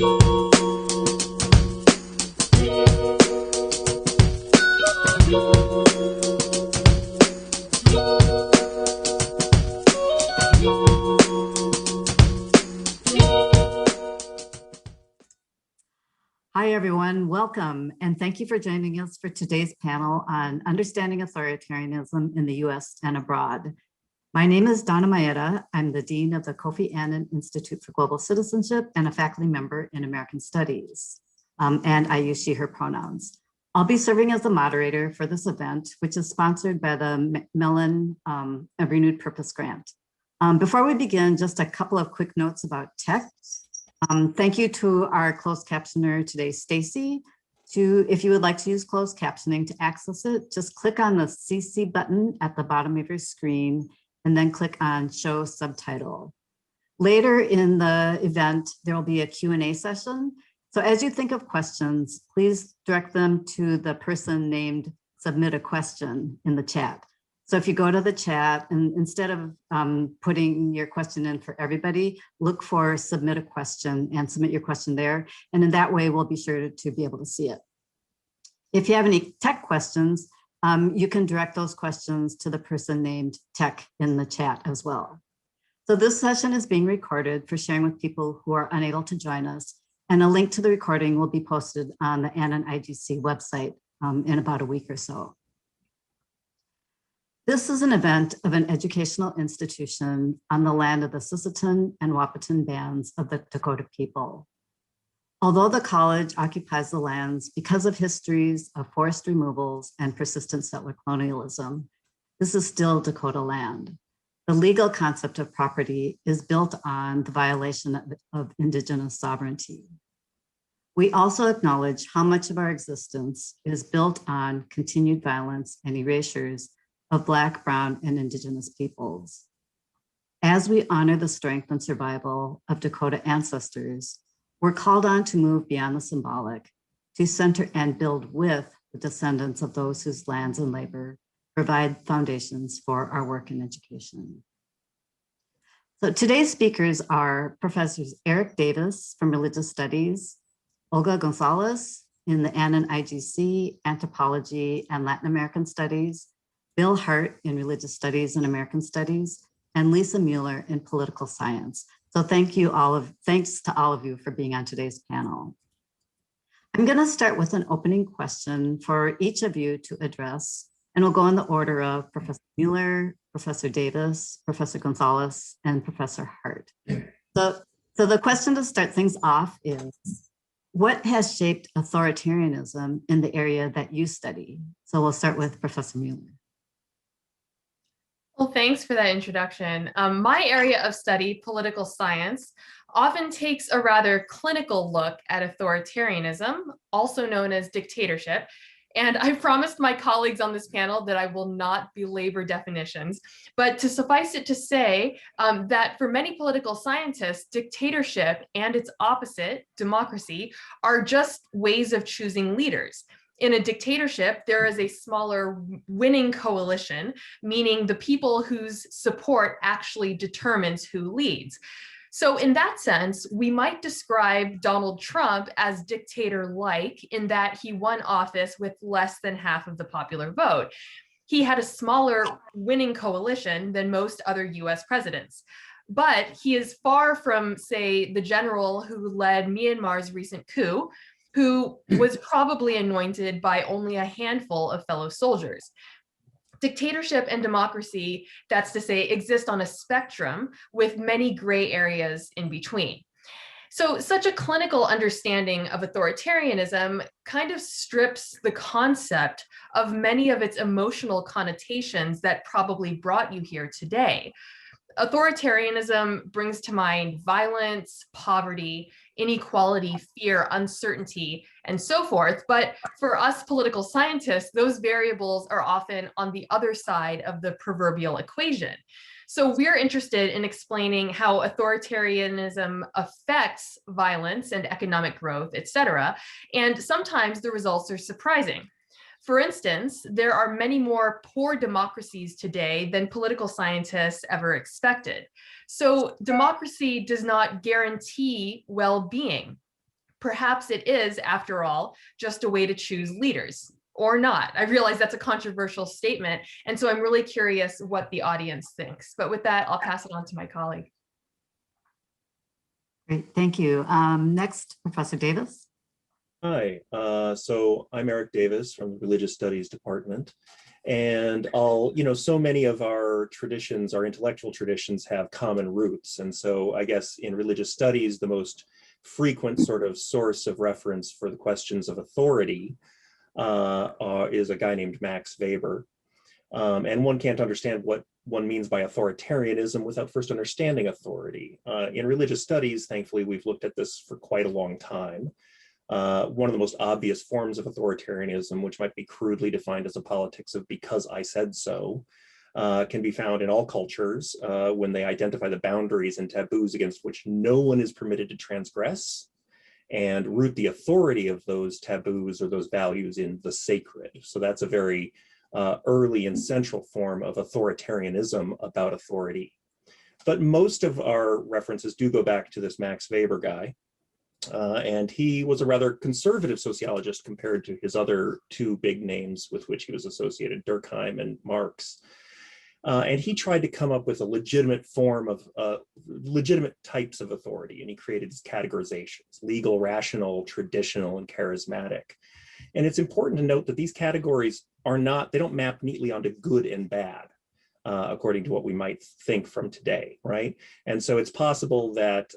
Hi, everyone. Welcome, and thank you for joining us for today's panel on understanding authoritarianism in the U.S. and abroad. My name is Donna Maeda. I'm the Dean of the Kofi Annan Institute for Global Citizenship and a faculty member in American Studies, and I use she, her pronouns. I'll be serving as the moderator for this event, which is sponsored by the Mellon a Renewed Purpose Grant. Before we begin, just a couple of quick notes about tech. Thank you to our closed captioner today, Stacy. If you would like to use closed captioning to access it, just click on the CC button at the bottom of your screen and then click on Show Subtitle. Later in the event, there will be a Q&A session. So as you think of questions, please direct them to the person named Submit a Question in the chat. So if you go to the chat and instead of putting your question in for everybody, look for Submit a Question and submit your question there. And in that way, we'll be sure to be able to see it. If you have any tech questions, you can direct those questions to the person named Tech in the chat as well. So this session is being recorded for sharing with people who are unable to join us. And a link to the recording will be posted on the Annan IGC website in about a week or so. This is an event of an educational institution on the land of the Sisseton and Wahpeton bands of the Dakota people. Although the college occupies the lands because of histories of forest removals and persistent settler colonialism, this is still Dakota land. The legal concept of property is built on the violation of Indigenous sovereignty. We also acknowledge how much of our existence is built on continued violence and erasures of Black, Brown, and Indigenous peoples. As we honor the strength and survival of Dakota ancestors, we're called on to move beyond the symbolic, to center and build with the descendants of those whose lands and labor provide foundations for our work and education. So today's speakers are Professors Erik Davis from Religious Studies, Olga González in the Annan IGC, Anthropology and Latin American Studies, Bill Hart in Religious Studies and American Studies, and Lisa Mueller in Political Science. So thanks to all of you for being on today's panel. I'm gonna start with an opening question for each of you to address, and we'll go in the order of Professor Mueller, Professor Davis, Professor González, and Professor Hart. So the question to start things off is, what has shaped authoritarianism in the area that you study? So we'll start with Professor Mueller. Well, thanks for that introduction. My area of study, political science, often takes a rather clinical look at authoritarianism, also known as dictatorship. And I promised my colleagues on this panel that I will not belabor definitions, but to suffice it to say that for many political scientists, dictatorship and its opposite, democracy, are just ways of choosing leaders. In a dictatorship, there is a smaller winning coalition, meaning the people whose support actually determines who leads. So in that sense, we might describe Donald Trump as dictator-like in that he won office with less than half of the popular vote. He had a smaller winning coalition than most other US presidents. But he is far from, say, the general who led Myanmar's recent coup, who was probably anointed by only a handful of fellow soldiers. Dictatorship and democracy, that's to say, exist on a spectrum with many gray areas in between. So such a clinical understanding of authoritarianism kind of strips the concept of many of its emotional connotations that probably brought you here today. Authoritarianism brings to mind violence, poverty, inequality, fear, uncertainty, and so forth. But for us political scientists, those variables are often on the other side of the proverbial equation. So we're interested in explaining how authoritarianism affects violence and economic growth, et cetera. And sometimes the results are surprising. For instance, there are many more poor democracies today than political scientists ever expected. So democracy does not guarantee well-being. perhaps it is, after all, just a way to choose leaders or not. I realize that's a controversial statement, and so I'm really curious what the audience thinks. But with that, I'll pass it on to my colleague. Great, thank you. Next, Professor Davis. Hi, so I'm Erik Davis from the Religious Studies Department. And so many of our traditions, our intellectual traditions, have common roots. And so I guess in religious studies, the most frequent sort of source of reference for the questions of authority is a guy named Max Weber. And one can't understand what one means by authoritarianism without first understanding authority. In religious studies, thankfully, we've looked at this for quite a long time. One of the most obvious forms of authoritarianism, which might be crudely defined as a politics of because I said so, can be found in all cultures when they identify the boundaries and taboos against which no one is permitted to transgress, and root the authority of those taboos or those values in the sacred. So that's a very early and central form of authoritarianism about authority. But most of our references do go back to this Max Weber guy. And he was a rather conservative sociologist compared to his other two big names with which he was associated, Durkheim and Marx. And he tried to come up with a legitimate form of legitimate types of authority. And he created his categorizations: legal, rational, traditional, and charismatic. And it's important to note that these categories they don't map neatly onto good and bad, according to what we might think from today, right? And so it's possible that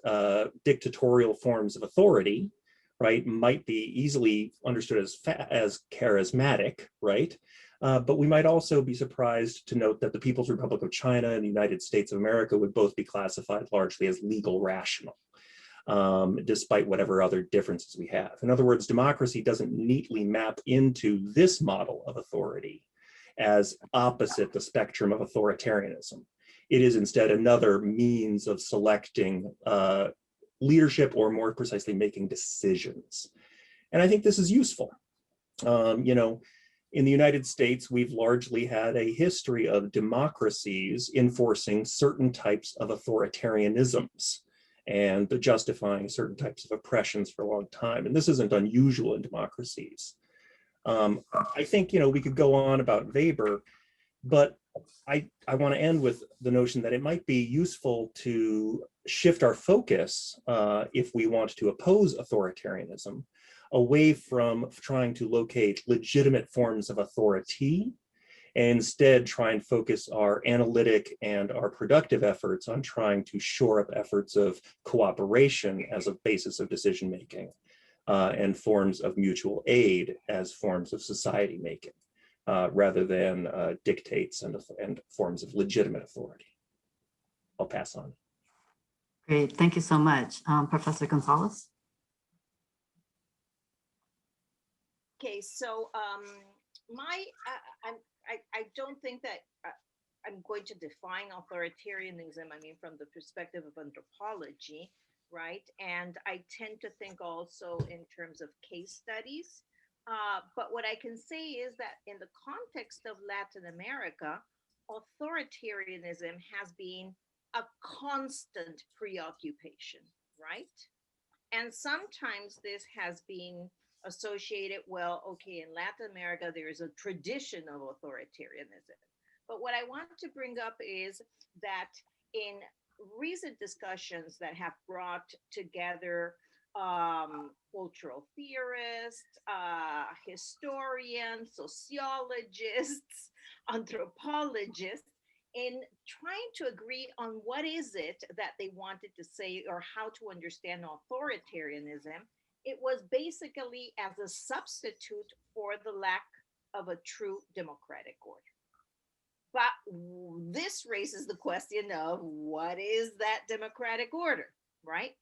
dictatorial forms of authority, right, might be easily understood as charismatic, right? But we might also be surprised to note that the People's Republic of China and the United States of America would both be classified largely as legal rational, despite whatever other differences we have. In other words, democracy doesn't neatly map into this model of authority as opposite the spectrum of authoritarianism. It is instead another means of selecting leadership, or more precisely, making decisions. And I think this is useful. In the United States, we've largely had a history of democracies enforcing certain types of authoritarianisms and justifying certain types of oppressions for a long time. And this isn't unusual in democracies. I think, we could go on about Weber, but I want to end with the notion that it might be useful to shift our focus, if we want to oppose authoritarianism, away from trying to locate legitimate forms of authority, and instead try and focus our analytic and our productive efforts on trying to shore up efforts of cooperation as a basis of decision-making, and forms of mutual aid as forms of society making, rather than dictates and forms of legitimate authority. I'll pass on. Great, thank you so much. Professor González. Okay, so I don't think that I'm going to define authoritarianism, from the perspective of anthropology, right? And I tend to think also in terms of case studies. But what I can say is that in the context of Latin America, authoritarianism has been a constant preoccupation, right? And sometimes this has been associated, in Latin America, there is a tradition of authoritarianism. But what I want to bring up is that in recent discussions that have brought together cultural theorists, historians, sociologists, anthropologists, in trying to agree on what is it that they wanted to say or how to understand authoritarianism, it was basically as a substitute for the lack of a true democratic order. But this raises the question of what is that democratic order, right?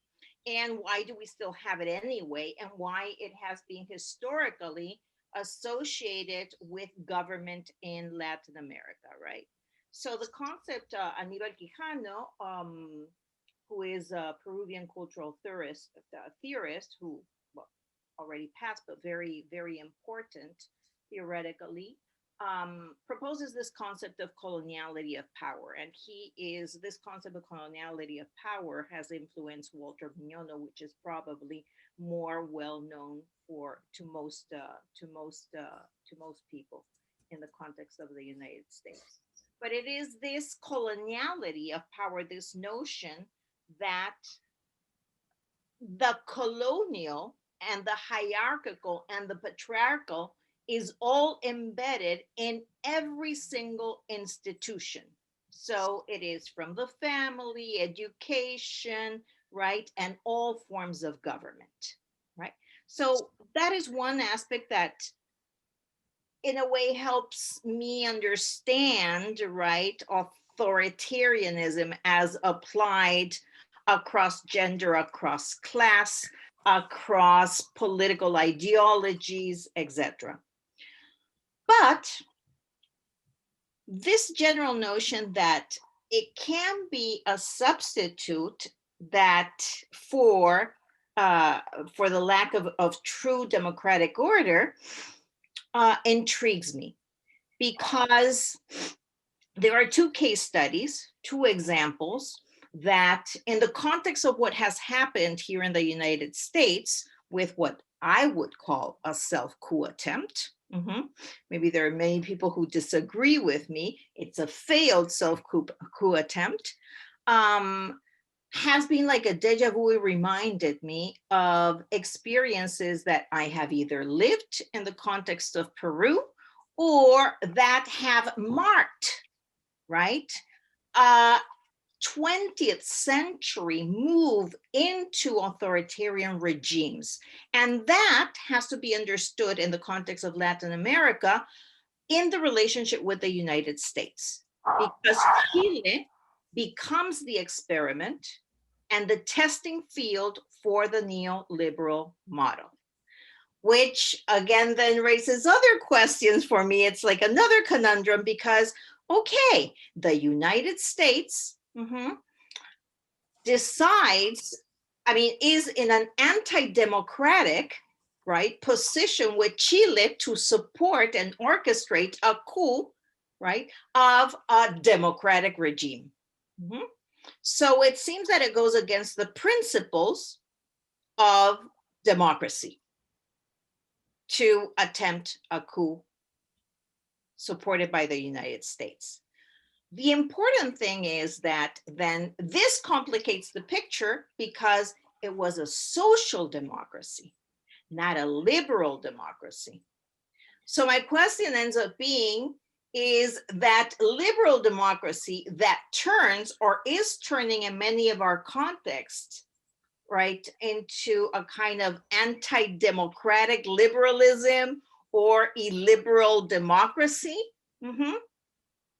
And why do we still have it anyway? And why it has been historically associated with government in Latin America, right? So the concept, Aníbal Quijano, who is a Peruvian cultural theorist who already passed, but very, very important theoretically, proposes this concept of coloniality of power. And this concept of coloniality of power has influenced Walter Mignolo, which is probably more well known to most people in the context of the United States. But it is this coloniality of power, this notion that the colonial and the hierarchical and the patriarchal is all embedded in every single institution. So it is from the family, education, right, and all forms of government, right? So that is one aspect that in a way helps me understand, right, authoritarianism as applied across gender, across class, across political ideologies, etc. But this general notion that it can be a substitute that for the lack of true democratic order intrigues me, because there are two case studies, two examples that in the context of what has happened here in the United States with what I would call a self-coup attempt. Maybe there are many people who disagree with me. It's a failed self-coup attempt. Has been like a deja vu. It reminded me of experiences that I have either lived in the context of Peru or that have marked, right, 20th century move into authoritarian regimes. And that has to be understood in the context of Latin America in the relationship with the United States, because Chile becomes the experiment and the testing field for the neoliberal model, which again then raises other questions for me. It's like another conundrum because, okay, the United States decides, is in an anti-democratic, right, position with Chile to support and orchestrate a coup, right, of a democratic regime. So it seems that it goes against the principles of democracy to attempt a coup supported by the United States. The important thing is that then this complicates the picture because it was a social democracy, not a liberal democracy. So my question ends up being, is that liberal democracy that turns or is turning in many of our contexts, right, into a kind of anti-democratic liberalism or illiberal democracy?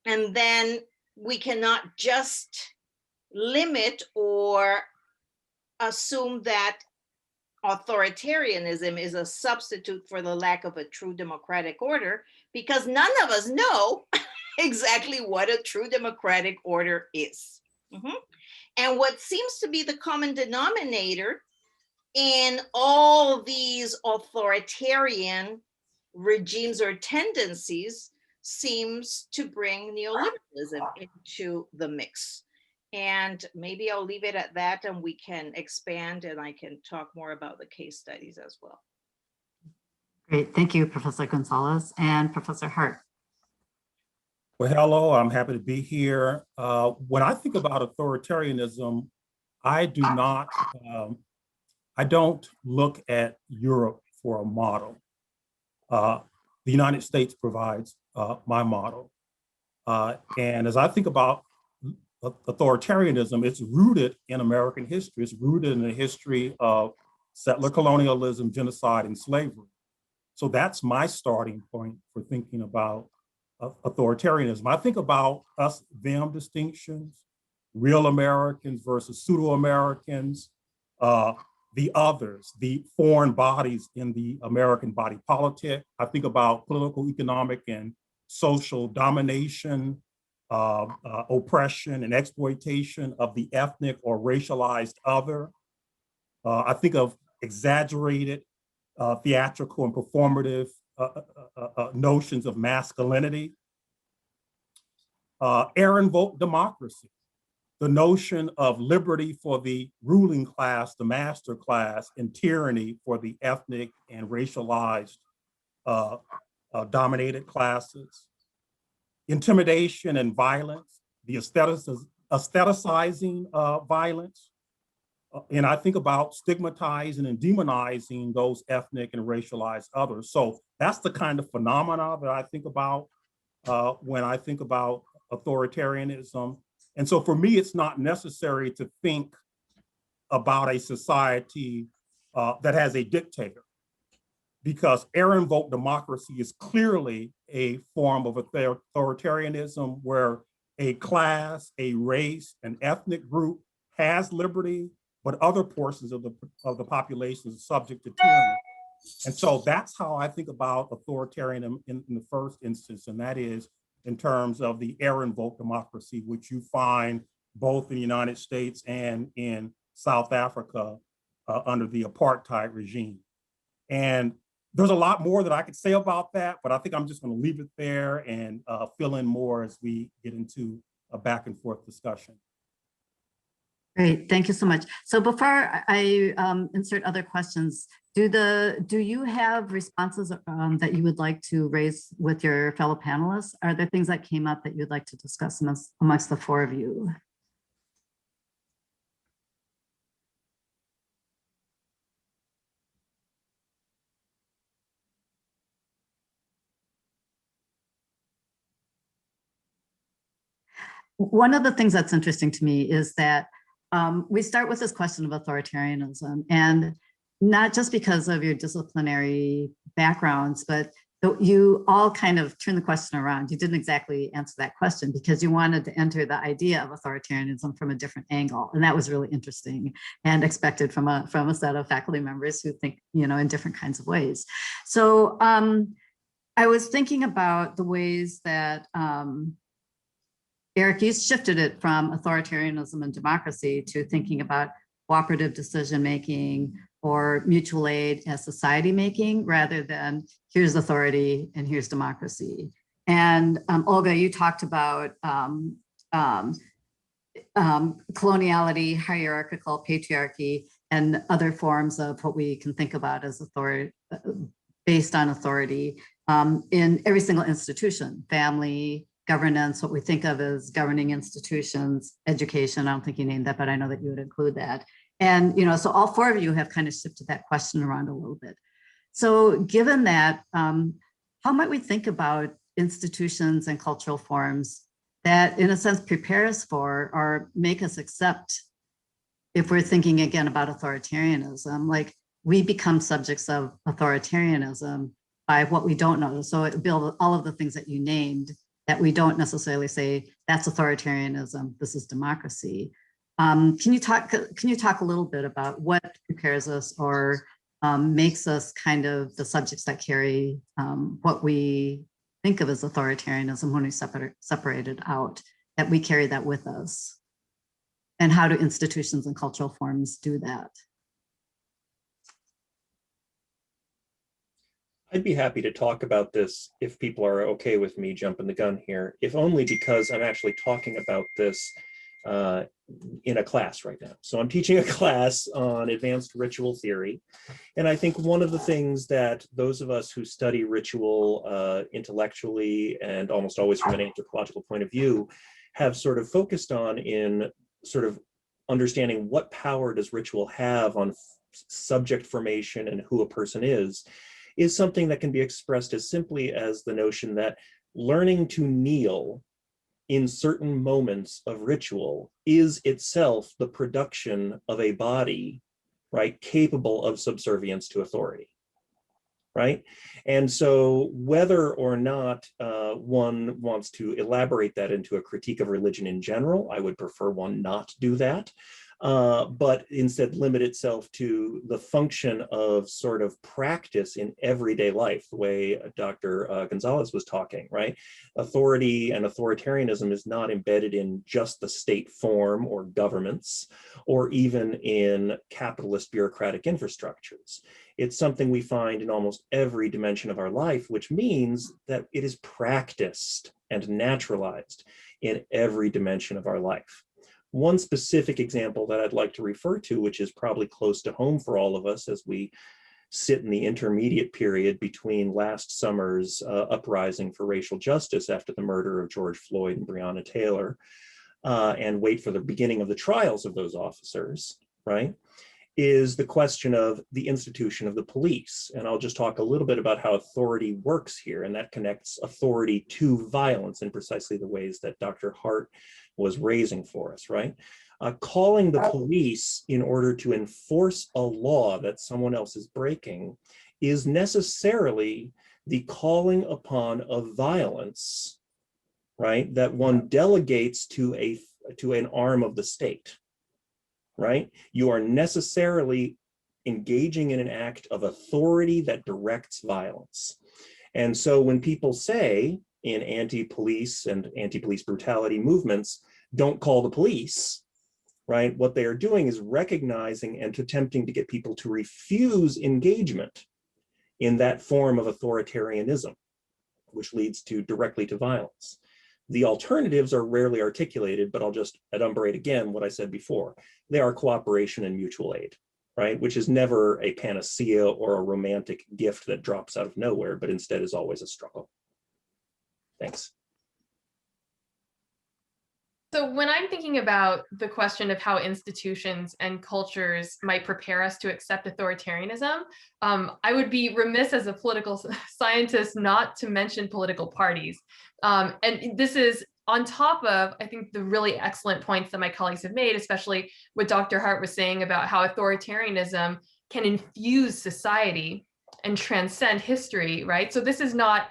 And then we cannot just limit or assume that authoritarianism is a substitute for the lack of a true democratic order, because none of us know exactly what a true democratic order is. And what seems to be the common denominator in all these authoritarian regimes or tendencies seems to bring neoliberalism into the mix. And maybe I'll leave it at that and we can expand and I can talk more about the case studies as well. Great, thank you, Professor González and Professor Hart. Well, hello, I'm happy to be here. When I think about authoritarianism, I don't look at Europe for a model. The United States provides my model. And as I think about authoritarianism, it's rooted in American history. It's rooted in the history of settler colonialism, genocide, and slavery. So that's my starting point for thinking about authoritarianism. I think about us-them distinctions, real Americans versus pseudo-Americans, the others, the foreign bodies in the American body politic. I think about political, economic, and social domination, oppression, and exploitation of the ethnic or racialized other. I think of exaggerated, theatrical, and performative notions of masculinity. Air invoked democracy. the notion of liberty for the ruling class, the master class, and tyranny for the ethnic and racialized dominated classes, intimidation and violence, the aestheticizing violence. And I think about stigmatizing and demonizing those ethnic and racialized others. So that's the kind of phenomena that I think about when I think about authoritarianism. And so for me, it's not necessary to think about a society that has a dictator, because air-invoked democracy is clearly a form of authoritarianism where a class, a race, an ethnic group has liberty, but other portions of the population is subject to tyranny. And so that's how I think about authoritarianism in the first instance, and that is in terms of the air-invoked democracy, which you find both in the United States and in South Africa under the apartheid regime. And there's a lot more that I could say about that, but I think I'm just going to leave it there and fill in more as we get into a back and forth discussion. Great, thank you so much. So before I insert other questions, do you have responses that you would like to raise with your fellow panelists? Are there things that came up that you'd like to discuss amongst the four of you? One of the things that's interesting to me is that we start with this question of authoritarianism, and not just because of your disciplinary backgrounds, but you all kind of turn the question around. You didn't exactly answer that question because you wanted to enter the idea of authoritarianism from a different angle. And that was really interesting and expected from a set of faculty members who think, in different kinds of ways. So I was thinking about the ways that Erik, you shifted it from authoritarianism and democracy to thinking about cooperative decision-making or mutual aid as society making, rather than here's authority and here's democracy. And Olga, you talked about coloniality, hierarchical patriarchy, and other forms of what we can think about as authority, based on authority in every single institution, family, governance, what we think of as governing institutions, education. I don't think you named that, but I know that you would include that. And, so all four of you have kind of shifted that question around a little bit. So given that, how might we think about institutions and cultural forms that in a sense prepare us for or make us accept, if we're thinking again about authoritarianism, like we become subjects of authoritarianism by what we don't know. So it builds all of the things that you named, that we don't necessarily say that's authoritarianism, this is democracy. Can you talk a little bit about what prepares us or makes us kind of the subjects that carry what we think of as authoritarianism when we separate it out, that we carry that with us? And how do institutions and cultural forms do that? I'd be happy to talk about this if people are okay with me jumping the gun here, if only because I'm actually talking about this in a class right now. So I'm teaching a class on advanced ritual theory. And I think one of the things that those of us who study ritual intellectually and almost always from an anthropological point of view have sort of focused on in sort of understanding what power does ritual have on subject formation and who a person is something that can be expressed as simply as the notion that learning to kneel in certain moments of ritual is itself the production of a body, right, capable of subservience to authority, right? And so whether or not one wants to elaborate that into a critique of religion in general, I would prefer one not do that. But instead limit itself to the function of sort of practice in everyday life, the way Dr. González was talking, right? Authority and authoritarianism is not embedded in just the state form or governments, or even in capitalist bureaucratic infrastructures. It's something we find in almost every dimension of our life, which means that it is practiced and naturalized in every dimension of our life. One specific example that I'd like to refer to, which is probably close to home for all of us as we sit in the intermediate period between last summer's uprising for racial justice after the murder of George Floyd and Breonna Taylor, and wait for the beginning of the trials of those officers, right, is the question of the institution of the police. And I'll just talk a little bit about how authority works here, and that connects authority to violence in precisely the ways that Dr. Hart was raising for us, right? Calling the police in order to enforce a law that someone else is breaking is necessarily the calling upon of violence, right, that one delegates to an arm of the state, right? You are necessarily engaging in an act of authority that directs violence. And so when people say in anti-police and anti-police brutality movements, don't call the police, right? What they are doing is recognizing and attempting to get people to refuse engagement in that form of authoritarianism, which leads directly to violence. The alternatives are rarely articulated, but I'll just adumbrate again what I said before. They are cooperation and mutual aid, right? Which is never a panacea or a romantic gift that drops out of nowhere, but instead is always a struggle. Thanks. So when I'm thinking about the question of how institutions and cultures might prepare us to accept authoritarianism, I would be remiss as a political scientist not to mention political parties. And this is on top of, I think, the really excellent points that my colleagues have made, especially what Dr. Hart was saying about how authoritarianism can infuse society and transcend history, right? So this is not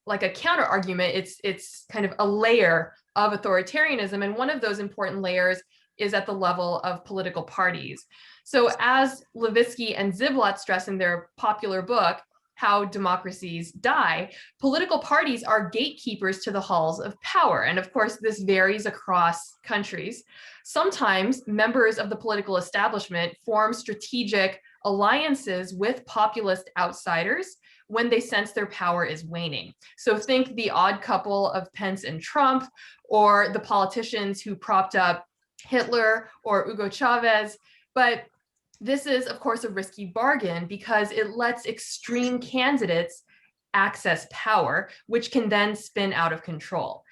like a counter argument, it's kind of a layer of authoritarianism. And one of those important layers is at the level of political parties. So as Levitsky and Ziblatt stress in their popular book, How Democracies Die, political parties are gatekeepers to the halls of power. And of course, this varies across countries. Sometimes members of the political establishment form strategic alliances with populist outsiders when they sense their power is waning. So think the odd couple of Pence and Trump, or the politicians who propped up Hitler or Hugo Chavez. But this is, of course, a risky bargain because it lets extreme candidates access power, which can then spin out of control.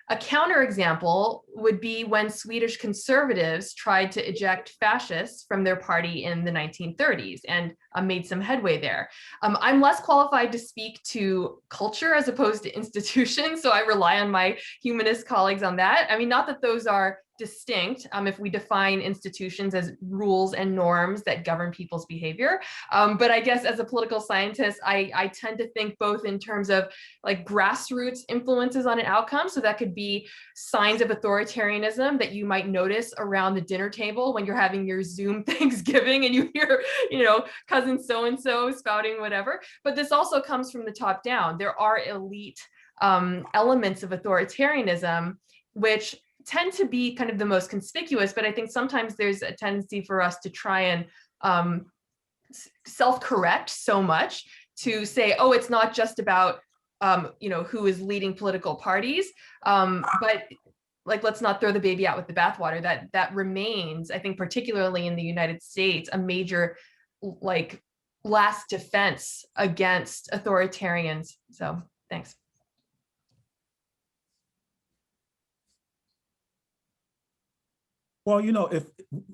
A counterexample would be when Swedish conservatives tried to eject fascists from their party in the 1930s and made some headway there. I'm less qualified to speak to culture as opposed to institutions, so I rely on my humanist colleagues on that. I mean, not that those are distinct if we define institutions as rules and norms that govern people's behavior. But I guess as a political scientist, I tend to think both in terms of like grassroots influences on an outcome. So that could be signs of authoritarianism that you might notice around the dinner table when you're having your Zoom Thanksgiving and you hear, cousin so-and-so spouting whatever. But this also comes from the top down. There are elite elements of authoritarianism, which tend to be kind of the most conspicuous, but I think sometimes there's a tendency for us to try and self-correct so much to say, oh, it's not just about, who is leading political parties, but like, let's not throw the baby out with the bathwater. That remains, I think, particularly in the United States, a major like last defense against authoritarians. So thanks. Well, if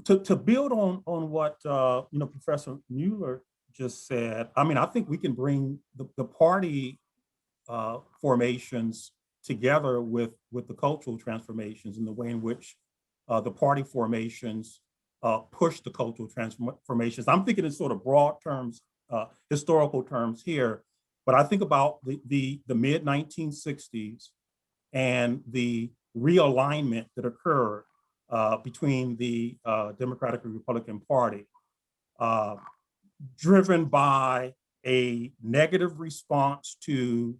to build on what Professor Mueller just said, I mean, I think we can bring the party formations together with the cultural transformations and the way in which the party formations push the cultural transformations. I'm thinking in sort of broad terms, historical terms here, but I think about the mid 1960s and the realignment that occurred between the Democratic and Republican Party, driven by a negative response to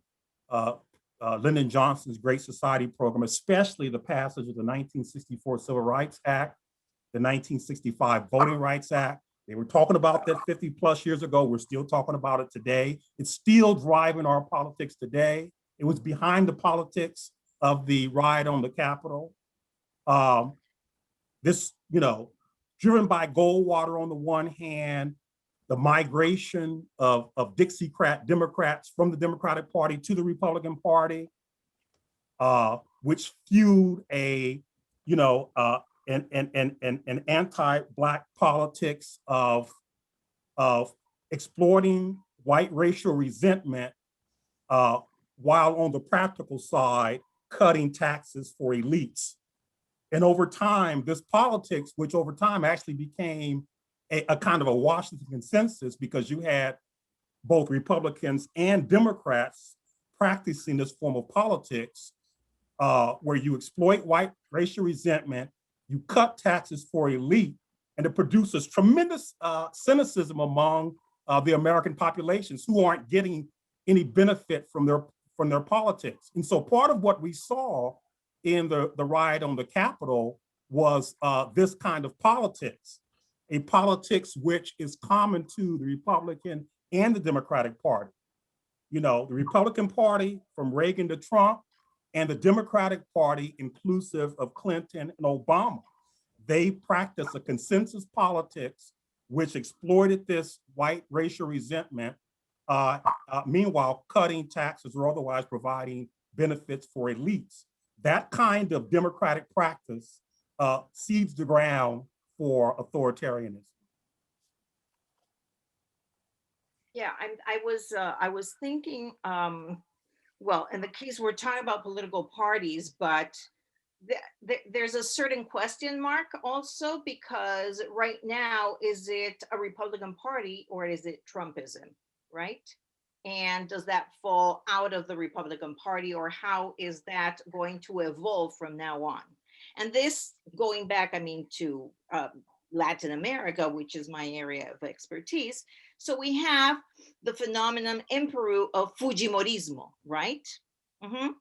Lyndon Johnson's Great Society program, especially the passage of the 1964 Civil Rights Act, the 1965 Voting Rights Act. They were talking about that 50 plus years ago. We're still talking about it today. It's still driving our politics today. It was behind the politics of the riot on the Capitol. this, driven by Goldwater on the one hand, the migration of Dixiecrat Democrats from the Democratic Party to the Republican Party, which fueled an anti-Black politics of exploiting white racial resentment, while on the practical side, cutting taxes for elites. And over time, this politics, which over time actually became a kind of a Washington consensus, because you had both Republicans and Democrats practicing this form of politics, where you exploit white racial resentment, you cut taxes for elite, and it produces tremendous cynicism among the American populations who aren't getting any benefit from their politics. And so part of what we saw in the riot on the Capitol was this kind of politics, a politics which is common to the Republican and the Democratic Party. The Republican Party from Reagan to Trump, and the Democratic Party inclusive of Clinton and Obama. They practiced a consensus politics which exploited this white racial resentment, meanwhile cutting taxes or otherwise providing benefits for elites. That kind of democratic practice seeds the ground for authoritarianism. Yeah, I was thinking, well, in the case we're talking about political parties, but there's a certain question mark also, because right now, is it a Republican Party or is it Trumpism, right? And does that fall out of the Republican Party, or how is that going to evolve from now on? And this, going back, to Latin America, which is my area of expertise. So we have the phenomenon in Peru of Fujimorismo, right? Mm-hmm.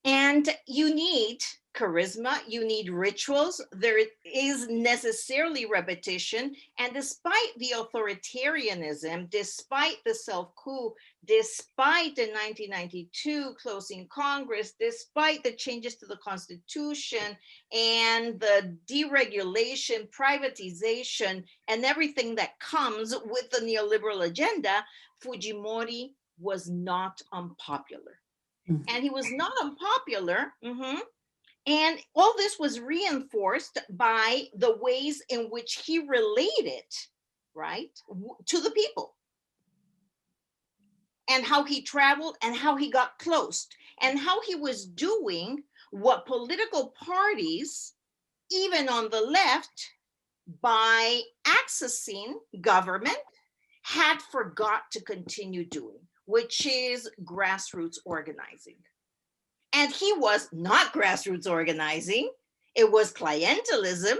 And you need charisma, you need rituals, there is necessarily repetition. And despite the authoritarianism, despite the self-coup, despite the 1992 closing Congress, despite the changes to the Constitution and the deregulation, privatization, and everything that comes with the neoliberal agenda, Fujimori was not unpopular. And he was not unpopular. And all this was reinforced by the ways in which he related, right, to the people. And how he traveled and how he got close and how he was doing what political parties, even on the left, by accessing government, had forgot to continue doing, which is grassroots organizing. And he was not grassroots organizing, it was clientelism,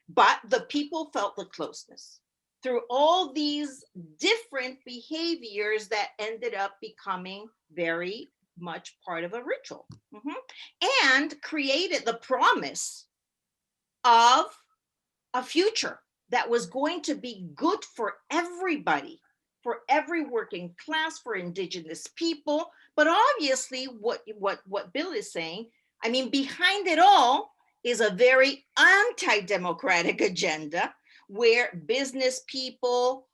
but the people felt the closeness through all these different behaviors that ended up becoming very much part of a ritual, and created the promise of a future that was going to be good for everybody, for every working class, for indigenous people. But obviously what Bill is saying, behind it all is a very anti-democratic agenda where business people,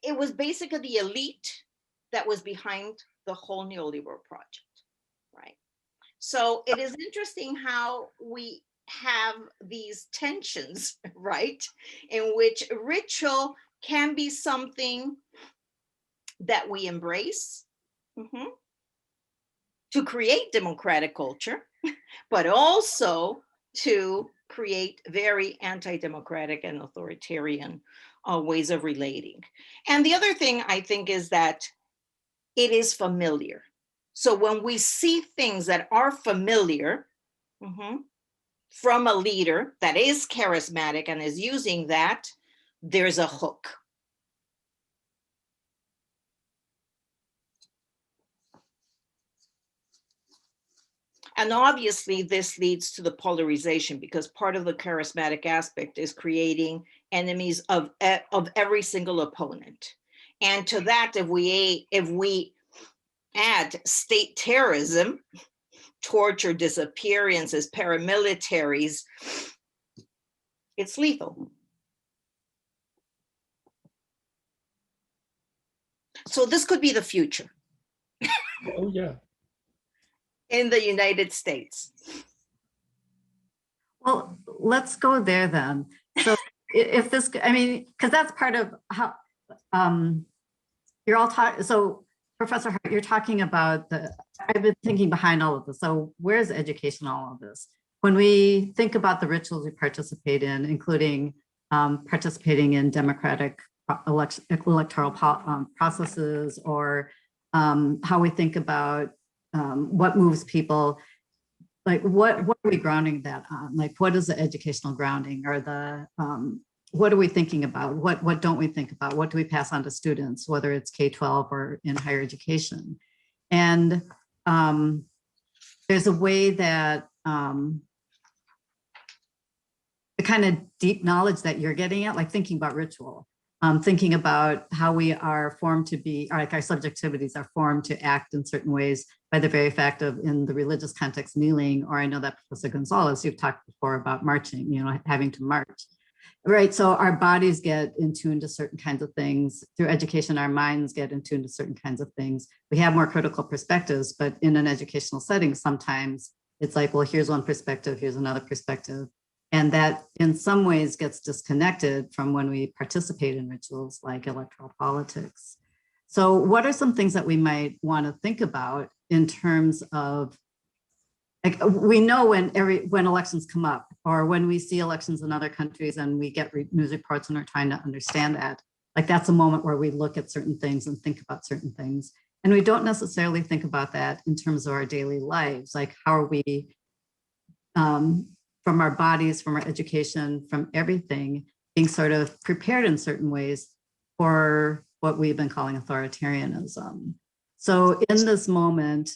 it was basically the elite that was behind the whole neoliberal project, right? So it is interesting how we have these tensions, right? In which ritual can be something that we embrace to create democratic culture, but also to create very anti-democratic and authoritarian ways of relating. And the other thing I think is that it is familiar. So when we see things that are familiar from a leader that is charismatic and is using that, there's a hook. And obviously this leads to the polarization, because part of the charismatic aspect is creating enemies of every single opponent. And to that, if we add state terrorism torture, disappearances, paramilitaries, it's lethal. So this could be the future. Oh, yeah. In the United States. Well, let's go there then. So if this, I mean, because that's part of how you're all talking. So Professor Hart, you're talking about I've been thinking behind all of this. So where's education in all of this? When we think about the rituals we participate in, including participating in democratic electoral processes, or how we think about what moves people, like what are we grounding that on? Like, what is the educational grounding, or the what are we thinking about? What don't we think about? What do we pass on to students, whether it's K-12 or in higher education? And there's a way that the kind of deep knowledge that you're getting at, like thinking about ritual, thinking about how we are formed to be, or like our subjectivities are formed to act in certain ways by the very fact of, in the religious context, kneeling, or I know that Professor González, you've talked before about marching, having to march, right? So our bodies get in tune to certain kinds of things. Through education, our minds get in tune to certain kinds of things. We have more critical perspectives, but in an educational setting, sometimes it's like, well, here's one perspective, here's another perspective. And that in some ways gets disconnected from when we participate in rituals like electoral politics. So what are some things that we might want to think about in terms of, like, we know when elections come up, or when we see elections in other countries and we get news reports and are trying to understand that, like that's a moment where we look at certain things and think about certain things. And we don't necessarily think about that in terms of our daily lives. Like, how are we, from our bodies, from our education, from everything, being sort of prepared in certain ways for what we've been calling authoritarianism. So in this moment,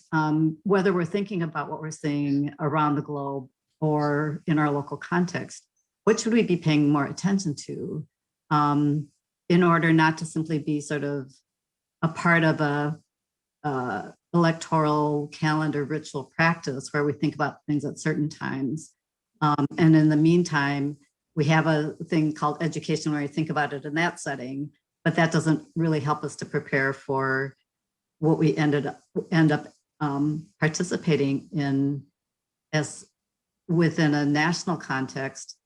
whether we're thinking about what we're seeing around the globe or in our local context, what should we be paying more attention to in order not to simply be sort of a part of a electoral calendar ritual practice where we think about things at certain times. And in the meantime, we have a thing called education where we think about it in that setting, but that doesn't really help us to prepare for what we end up participating in as within a national context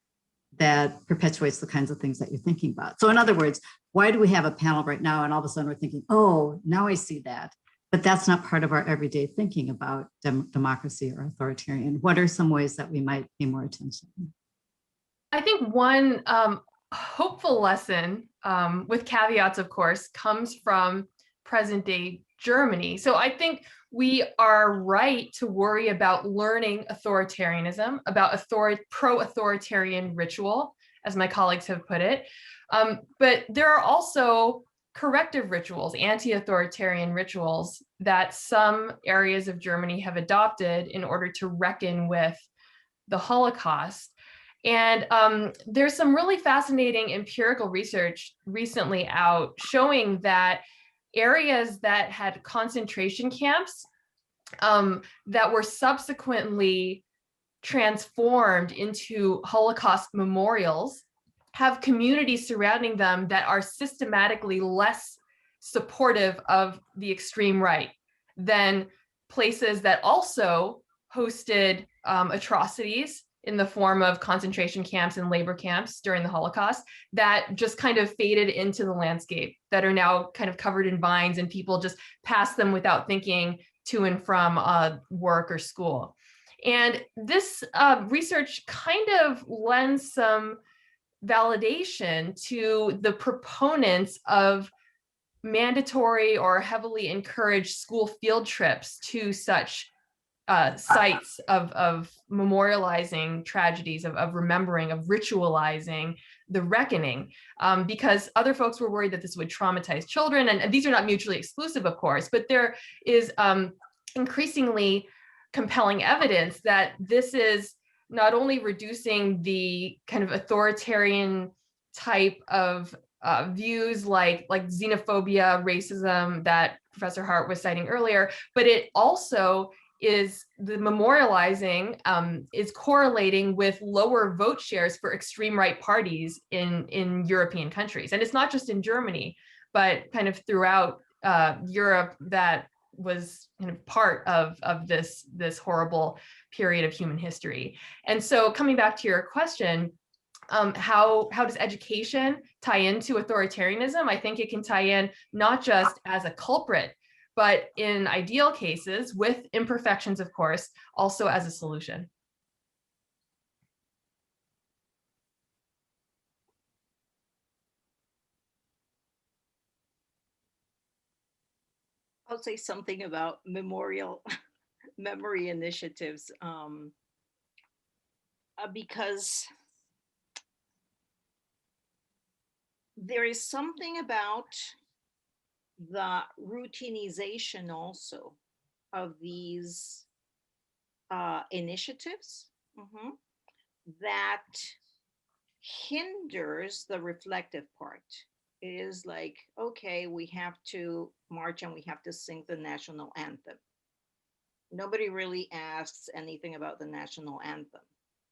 that perpetuates the kinds of things that you're thinking about. So in other words, why do we have a panel right now and all of a sudden we're thinking, oh, now I see that. But that's not part of our everyday thinking about democracy or authoritarian. What are some ways that we might pay more attention? I think one hopeful lesson, with caveats, of course, comes from present day Germany. So I think we are right to worry about learning authoritarianism, about pro-authoritarian ritual, as my colleagues have put it. But there are also corrective rituals, anti-authoritarian rituals that some areas of Germany have adopted in order to reckon with the Holocaust. And there's some really fascinating empirical research recently out showing that areas that had concentration camps that were subsequently transformed into Holocaust memorials have communities surrounding them that are systematically less supportive of the extreme right than places that also hosted atrocities in the form of concentration camps and labor camps during the Holocaust that just kind of faded into the landscape, that are now kind of covered in vines and people just pass them without thinking to and from work or school. And this research kind of lends some validation to the proponents of mandatory or heavily encouraged school field trips to such sites of memorializing tragedies, of remembering, of ritualizing the reckoning, because other folks were worried that this would traumatize children. And these are not mutually exclusive, of course, but there is increasingly compelling evidence that this is not only reducing the kind of authoritarian type of views like xenophobia, racism that Professor Hart was citing earlier, but it also is the memorializing is correlating with lower vote shares for extreme right parties in European countries. And it's not just in Germany, but kind of throughout Europe that was kind of part of this horrible period of human history. And so coming back to your question, how does education tie into authoritarianism? I think it can tie in not just as a culprit, but in ideal cases, with imperfections, of course, also as a solution. I'll say something about memorial memory initiatives because there is something about the routinization also of these initiatives that hinders the reflective part. It is like, okay, we have to march and we have to sing the national anthem. Nobody really asks anything about the national anthem,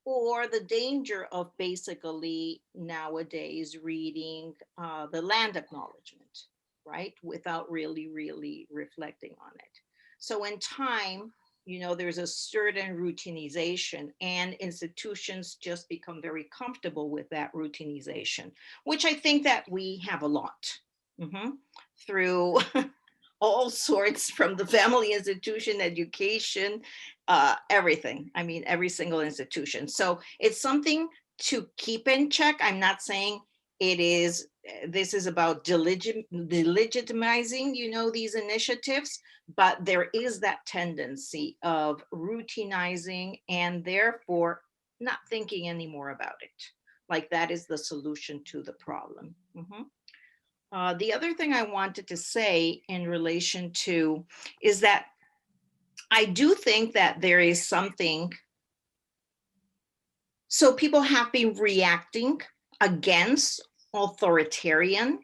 or the danger of basically nowadays reading the land acknowledgement, right? Without really reflecting on it. So in time, you know, there's a certain routinization, and institutions just become very comfortable with that routinization, which I think that we have a lot through all sorts, from the family institution, education, everything. I mean, every single institution. So it's something to keep in check. I'm not saying it is, this is about delegitimizing, you know, these initiatives, but there is that tendency of routinizing and therefore not thinking anymore about it. Like that is the solution to the problem. The other thing I wanted to say in relation to is that I do think that there is something, so people have been reacting against authoritarian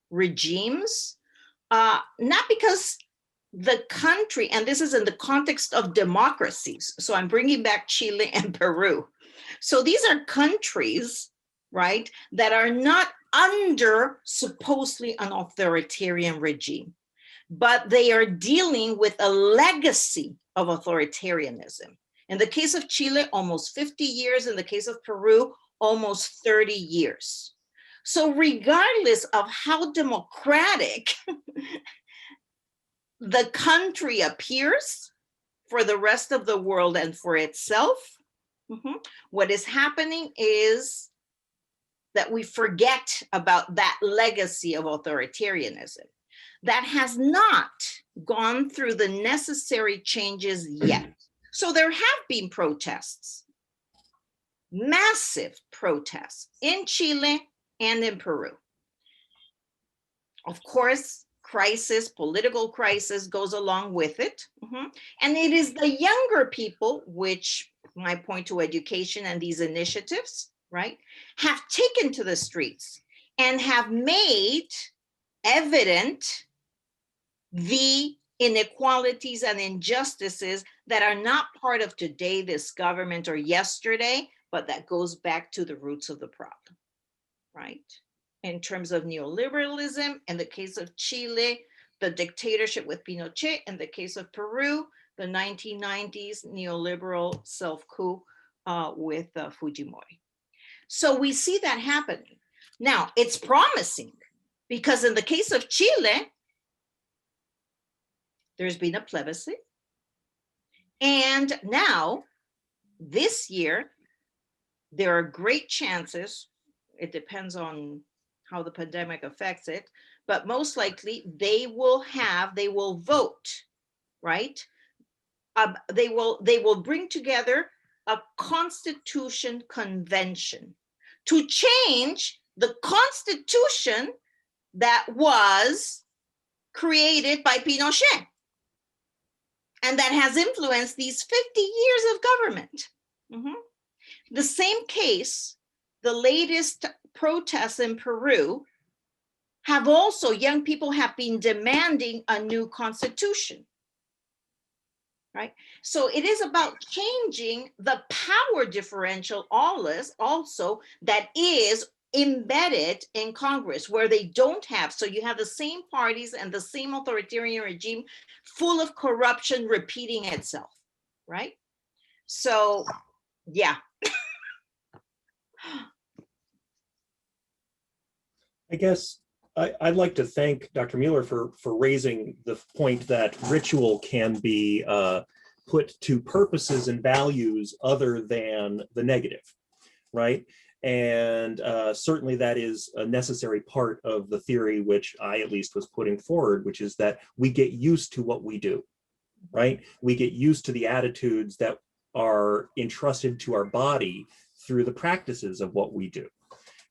regimes, not because the country, and this is in the context of democracies, so I'm bringing back Chile and Peru. So these are countries, right, that are not under supposedly an authoritarian regime, but they are dealing with a legacy of authoritarianism. In the case of Chile, almost 50 years. In the case of Peru, almost 30 years. So regardless of how democratic the country appears for the rest of the world and for itself, what is happening is that we forget about that legacy of authoritarianism that has not gone through the necessary changes yet. So there have been protests, massive protests in Chile and in Peru. Of course, crisis, political crisis goes along with it. And it is the younger people, which my point to education and these initiatives, right, have taken to the streets and have made evident the inequalities and injustices that are not part of today, this government, or yesterday, but that goes back to the roots of the problem, right? In terms of neoliberalism, in the case of Chile, the dictatorship with Pinochet, in the case of Peru, the 1990s neoliberal self-coup with Fujimori. So we see that happening. Now, it's promising because in the case of Chile, there's been a plebiscite. And now, this year, there are great chances, it depends on how the pandemic affects it, but most likely they will vote, right? They will bring together a constitution convention to change the constitution that was created by Pinochet and that has influenced these 50 years of government. The same case, the latest protests in Peru have also, young people have been demanding a new constitution. right? So it is about changing the power differential also that is embedded in Congress, where they don't have. So you have the same parties and the same authoritarian regime full of corruption repeating itself, right? So, yeah. I guess I'd like to thank Dr. Mueller for raising the point that ritual can be put to purposes and values other than the negative, right? And certainly that is a necessary part of the theory, which I at least was putting forward, which is that we get used to what we do, right? We get used to the attitudes that are entrusted to our body through the practices of what we do,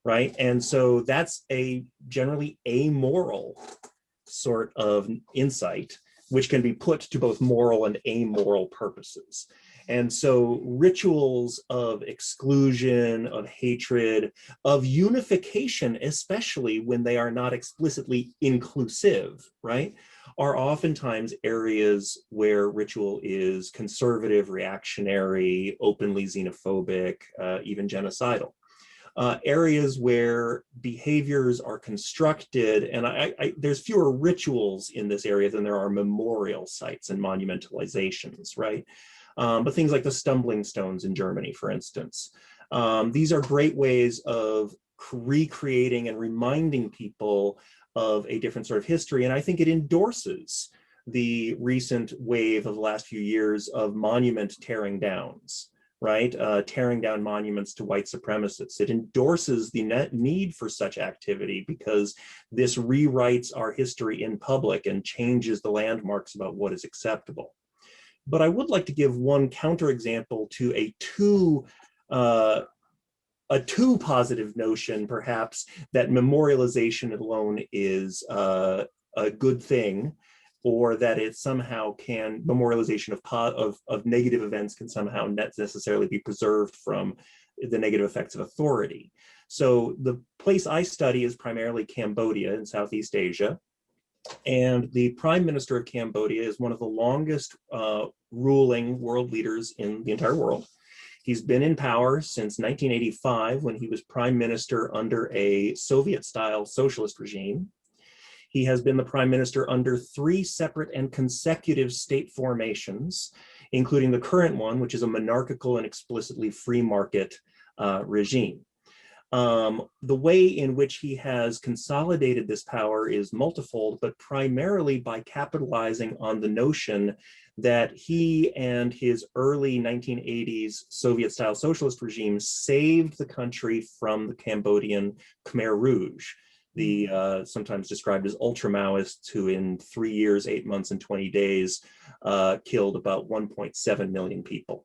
right? And so that's a generally amoral sort of insight, which can be put to both moral and amoral purposes. And so rituals of exclusion, of hatred, of unification, especially when they are not explicitly inclusive, right, are oftentimes areas where ritual is conservative, reactionary, openly xenophobic, even genocidal. Areas where behaviors are constructed, and there's fewer rituals in this area than there are memorial sites and monumentalizations, right? But things like the stumbling stones in Germany, for instance. These are great ways of recreating and reminding people of a different sort of history. And I think it endorses the recent wave of the last few years of monument tearing downs, right? Tearing down monuments to white supremacists. It endorses the need for such activity because this rewrites our history in public and changes the landmarks about what is acceptable. But I would like to give one counterexample to a too positive notion, perhaps, that memorialization alone is a good thing, or that it somehow can, memorialization of negative events can somehow not necessarily be preserved from the negative effects of authority. So the place I study is primarily Cambodia in Southeast Asia. And the Prime Minister of Cambodia is one of the longest ruling world leaders in the entire world. He's been in power since 1985, when he was Prime Minister under a Soviet-style socialist regime. He has been the Prime Minister under 3 separate and consecutive state formations, including the current one, which is a monarchical and explicitly free market regime. The way in which he has consolidated this power is multifold, but primarily by capitalizing on the notion that he and his early 1980s Soviet-style socialist regime saved the country from the Cambodian Khmer Rouge, the sometimes described as ultra-Maoists who in 3 years, 8 months, and 20 days killed about 1.7 million people.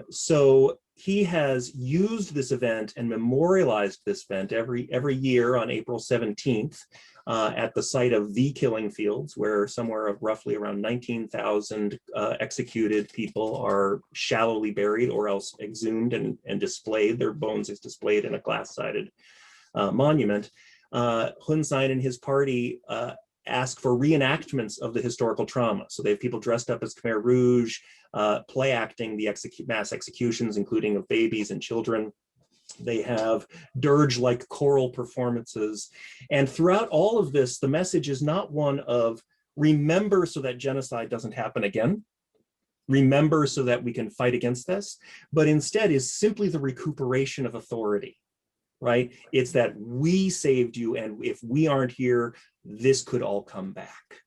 So he has used this event and memorialized this event every year on April 17th at the site of the killing fields, where somewhere of roughly around 19,000 executed people are shallowly buried or else exhumed and displayed. Their bones is displayed in a glass-sided monument. Hun Sen and his party ask for reenactments of the historical trauma. So they have people dressed up as Khmer Rouge, play acting the mass executions, including of babies and children. They have dirge-like choral performances. And throughout all of this, the message is not one of remember so that genocide doesn't happen again, remember so that we can fight against this, but instead is simply the recuperation of authority, right? It's that we saved you, and if we aren't here, this could all come back,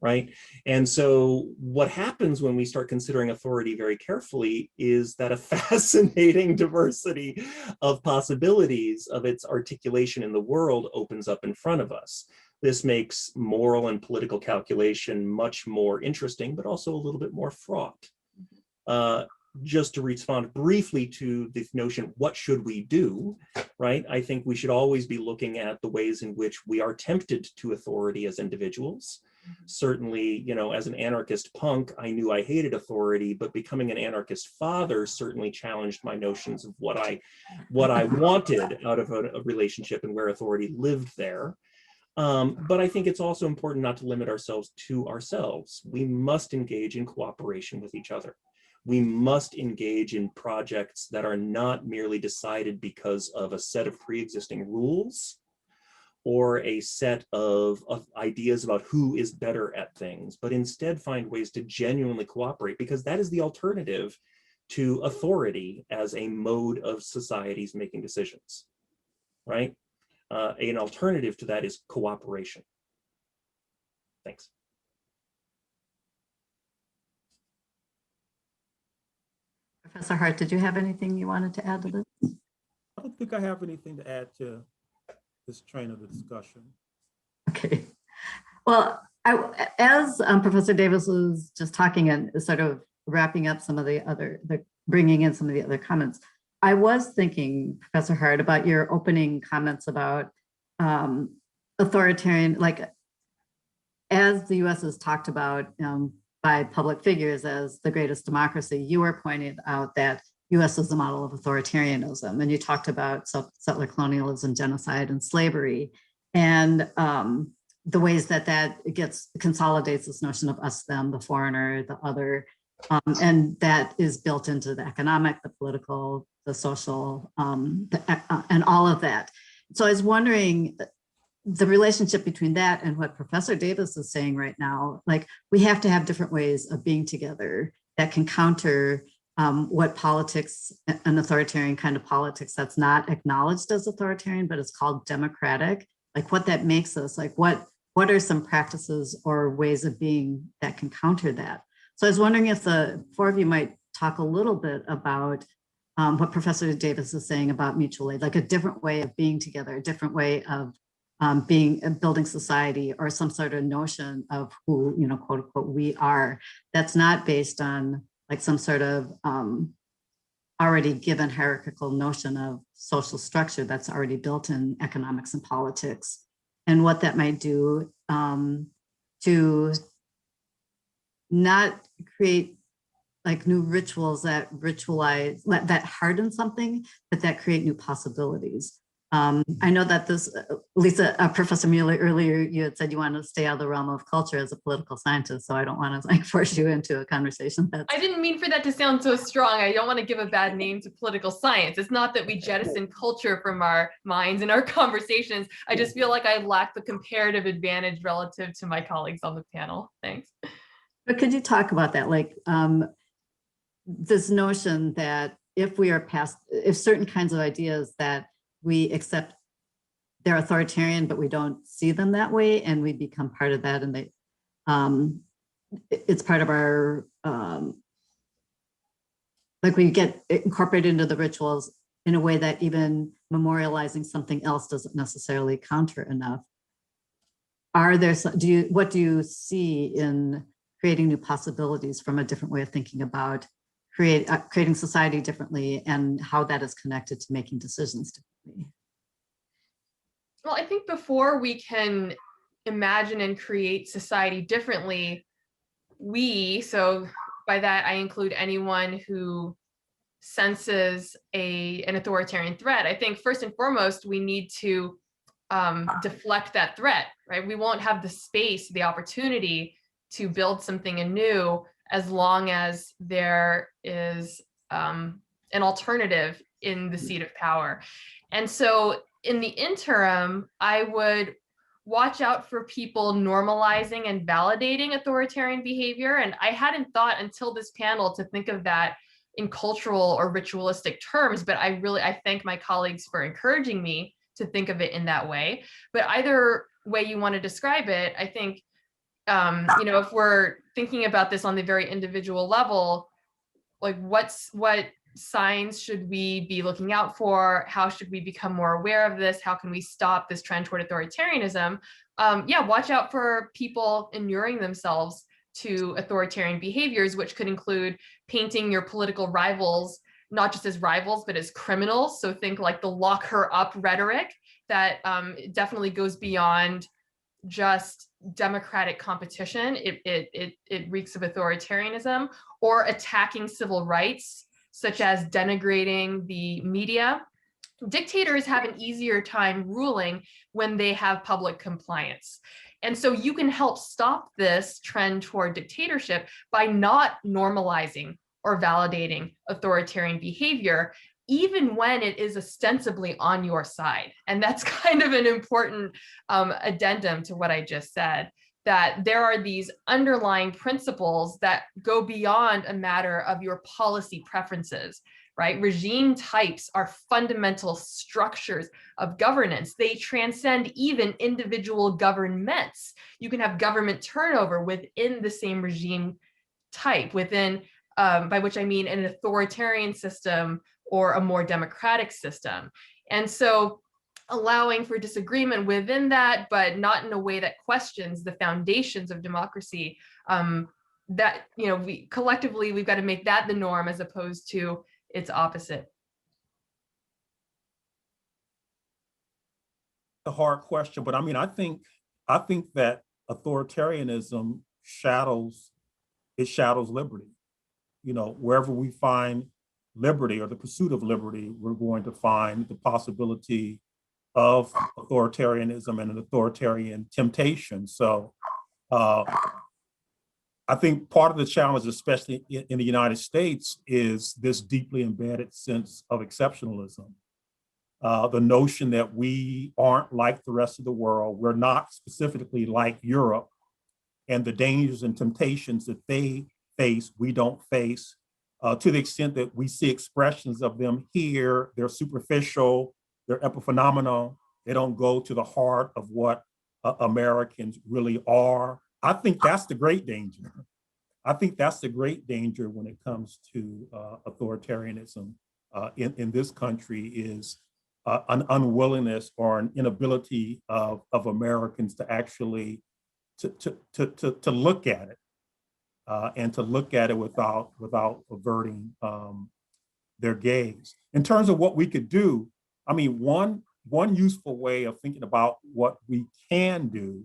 right? And so what happens when we start considering authority very carefully is that a fascinating diversity of possibilities of its articulation in the world opens up in front of us. This makes moral and political calculation much more interesting, but also a little bit more fraught. Just to respond briefly to this notion, what should we do, right? I think we should always be looking at the ways in which we are tempted to authority as individuals. Certainly, you know, as an anarchist punk, I knew I hated authority, but becoming an anarchist father certainly challenged my notions of what I wanted out of a relationship and where authority lived there. But I think it's also important not to limit ourselves to ourselves. We must engage in cooperation with each other. We must engage in projects that are not merely decided because of a set of pre-existing rules or a set of ideas about who is better at things, but instead find ways to genuinely cooperate, because that is the alternative to authority as a mode of societies making decisions, right? An alternative to that is cooperation. Thanks. Professor Hart, did you have anything you wanted to add to this? I don't think I have anything to add to this train of the discussion. Okay. Well, as Professor Davis was just talking and sort of wrapping up some of bringing in some of the other comments, I was thinking, Professor Hart, about your opening comments about authoritarian, like as the US is talked about by public figures as the greatest democracy, you were pointing out that US is the model of authoritarianism. And you talked about settler colonialism, genocide, and slavery, and the ways that consolidates this notion of us, them, the foreigner, the other, and that is built into the economic, the political, the social, and all of that. So I was wondering the relationship between that and what Professor Davis is saying right now. Like, we have to have different ways of being together that can counter what politics, an authoritarian kind of politics that's not acknowledged as authoritarian, but it's called democratic. Like, what that makes us, like what are some practices or ways of being that can counter that? So I was wondering if the four of you might talk a little bit about what Professor Davis is saying about mutual aid, like a different way of being together, a different way of building society, or some sort of notion of who, quote unquote, we are, that's not based on like some sort of already given hierarchical notion of social structure that's already built in economics and politics, and what that might do to not create like new rituals that ritualize, that harden something, but that create new possibilities. I know that this, Lisa, Professor Mueller, earlier you had said you want to stay out of the realm of culture as a political scientist, so I don't want to like force you into a conversation. I didn't mean for that to sound so strong. I don't want to give a bad name to political science. It's not that we jettison culture from our minds and our conversations. I just feel like I lack the comparative advantage relative to my colleagues on the panel. Thanks. But could you talk about that? Like this notion that if certain kinds of ideas that we accept they're authoritarian, but we don't see them that way, and we become part of that, and it's part of our like we get incorporated into the rituals in a way that even memorializing something else doesn't necessarily counter enough. What do you see in creating new possibilities from a different way of thinking about creating society differently, and how that is connected to making decisions differently? Well, I think before we can imagine and create society differently, so by that I include anyone who senses an authoritarian threat, I think first and foremost, we need to deflect that threat, right? We won't have the space, the opportunity to build something anew as long as there is an alternative in the seat of power. And so in the interim, I would watch out for people normalizing and validating authoritarian behavior. And I hadn't thought until this panel to think of that in cultural or ritualistic terms, but I thank my colleagues for encouraging me to think of it in that way. But either way you want to describe it, I think if we're thinking about this on the very individual level, like what signs should we be looking out for? How should we become more aware of this? How can we stop this trend toward authoritarianism? Watch out for people inuring themselves to authoritarian behaviors, which could include painting your political rivals not just as rivals, but as criminals. So think like the lock her up rhetoric that definitely goes beyond just democratic competition. It reeks of authoritarianism, or attacking civil rights, such as denigrating the media dictators have an easier time ruling when they have public compliance. And so you can help stop this trend toward dictatorship by not normalizing or validating authoritarian behavior, even when it is ostensibly on your side. And that's kind of an important addendum to what I just said, that there are these underlying principles that go beyond a matter of your policy preferences, right? Regime types are fundamental structures of governance. They transcend even individual governments. You can have government turnover within the same regime type, within, by which I mean an authoritarian system or a more democratic system. And so allowing for disagreement within that, but not in a way that questions the foundations of democracy, that, we collectively, we've got to make that the norm as opposed to its opposite. A hard question, but I mean, I think that authoritarianism shadows liberty. Wherever we find liberty or the pursuit of liberty, we're going to find the possibility of authoritarianism and an authoritarian temptation. So I think part of the challenge, especially in the United States, is this deeply embedded sense of exceptionalism. The notion that we aren't like the rest of the world, we're not specifically like Europe, and the dangers and temptations that they face, we don't face. To the extent that we see expressions of them here, they're superficial, they're epiphenomenal, they don't go to the heart of what Americans really are. I think that's the great danger. I think that's the great danger when it comes to authoritarianism in this country, is an unwillingness or an inability of Americans to actually to look at it and to look at it without averting their gaze. In terms of what we could do, I mean, one useful way of thinking about what we can do,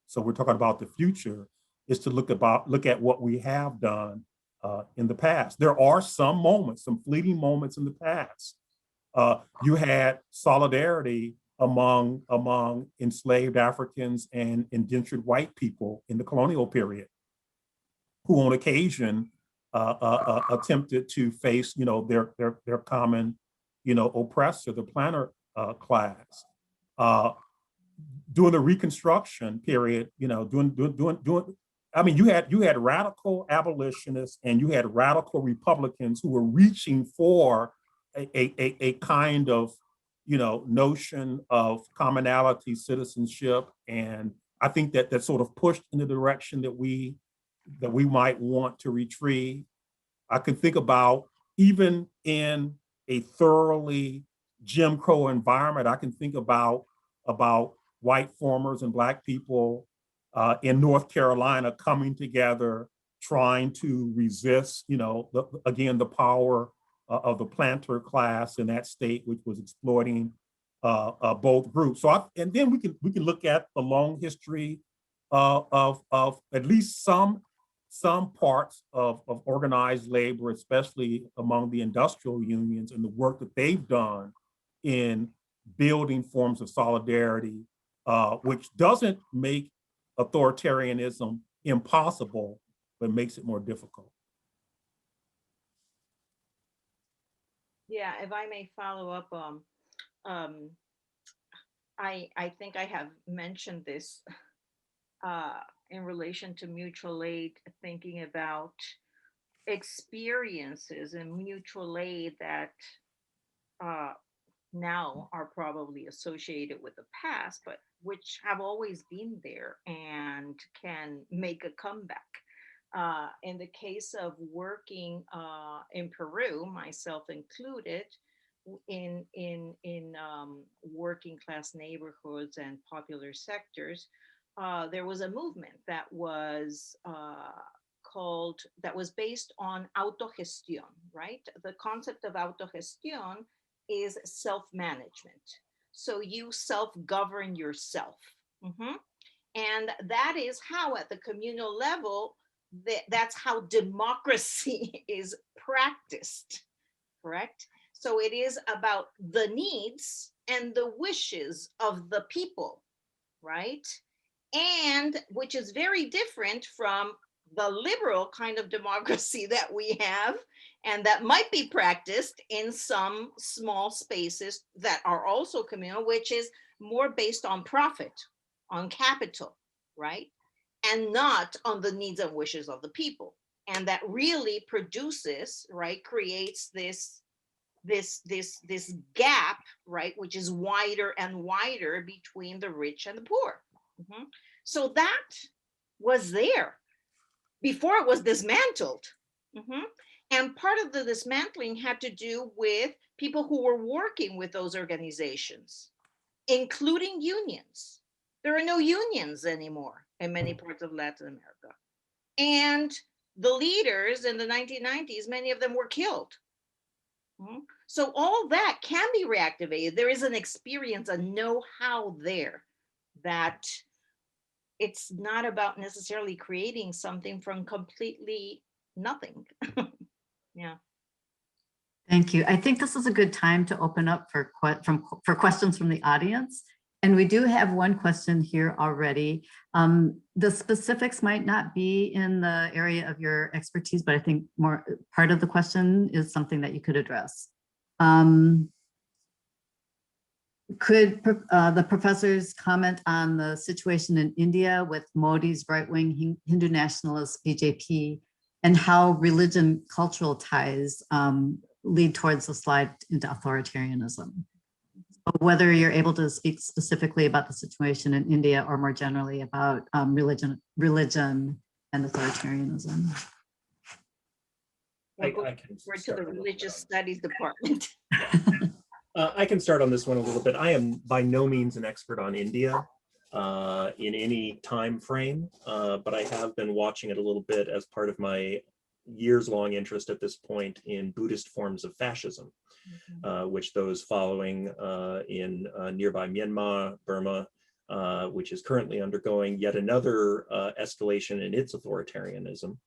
so we're talking about the future, is to look at what we have done in the past. There are some moments, some fleeting moments in the past. You had solidarity among enslaved Africans and indentured white people in the colonial period, who on occasion attempted to face, their common, oppressor, the planter class. During the Reconstruction period, I mean, you had radical abolitionists and you had radical Republicans who were reaching for a kind of, notion of commonality, citizenship, and I think that sort of pushed in the direction that we might want to retrieve. I can think about, even in a thoroughly Jim Crow environment, I can think about white farmers and Black people in North Carolina coming together, trying to resist, the power of the planter class in that state, which was exploiting both groups. So, and then we can look at the long history of at least some parts of organized labor, especially among the industrial unions, and the work that they've done in building forms of solidarity, which doesn't make authoritarianism impossible, but makes it more difficult. Yeah, if I may follow up, I think I have mentioned this in relation to mutual aid, thinking about experiences in mutual aid that now are probably associated with the past, but which have always been there and can make a comeback. In the case of working in Peru, myself included, in working class neighborhoods and popular sectors, there was a movement that was that was based on autogestión, right? The concept of autogestión is self-management. So you self-govern yourself. Mm-hmm. And that is how, at the communal level, that's how democracy is practiced, correct? So it is about the needs and the wishes of the people, right? And which is very different from the liberal kind of democracy that we have and that might be practiced in some small spaces that are also communal, which is more based on profit, on capital, right? And not on the needs and wishes of the people. And that really produces, right, creates this gap, right, which is wider and wider between the rich and the poor. Mm-hmm. So that was there before it was dismantled. Mm-hmm. And part of the dismantling had to do with people who were working with those organizations, including unions. There are no unions anymore in many parts of Latin America. And the leaders in the 1990s, many of them were killed. Mm-hmm. So all that can be reactivated. There is an experience, a know-how there that it's not about necessarily creating something from completely nothing. Yeah. Thank you. I think this is a good time to open up for questions from the audience. And we do have one question here already. The specifics might not be in the area of your expertise, but I think more part of the question is something that you could address. Could the professors comment on the situation in India with Modi's right-wing Hindu nationalist BJP and how religion cultural ties lead towards the slide into authoritarianism? So whether you're able to speak specifically about the situation in India or more generally about religion and authoritarianism. I can We're to start the a little religious bit studies department. I can start on this one a little bit. I am by no means an expert on India in any time frame, but I have been watching it a little bit as part of my years-long interest at this point in Buddhist forms of fascism, which those following in nearby Myanmar, Burma, which is currently undergoing yet another escalation in its authoritarianism.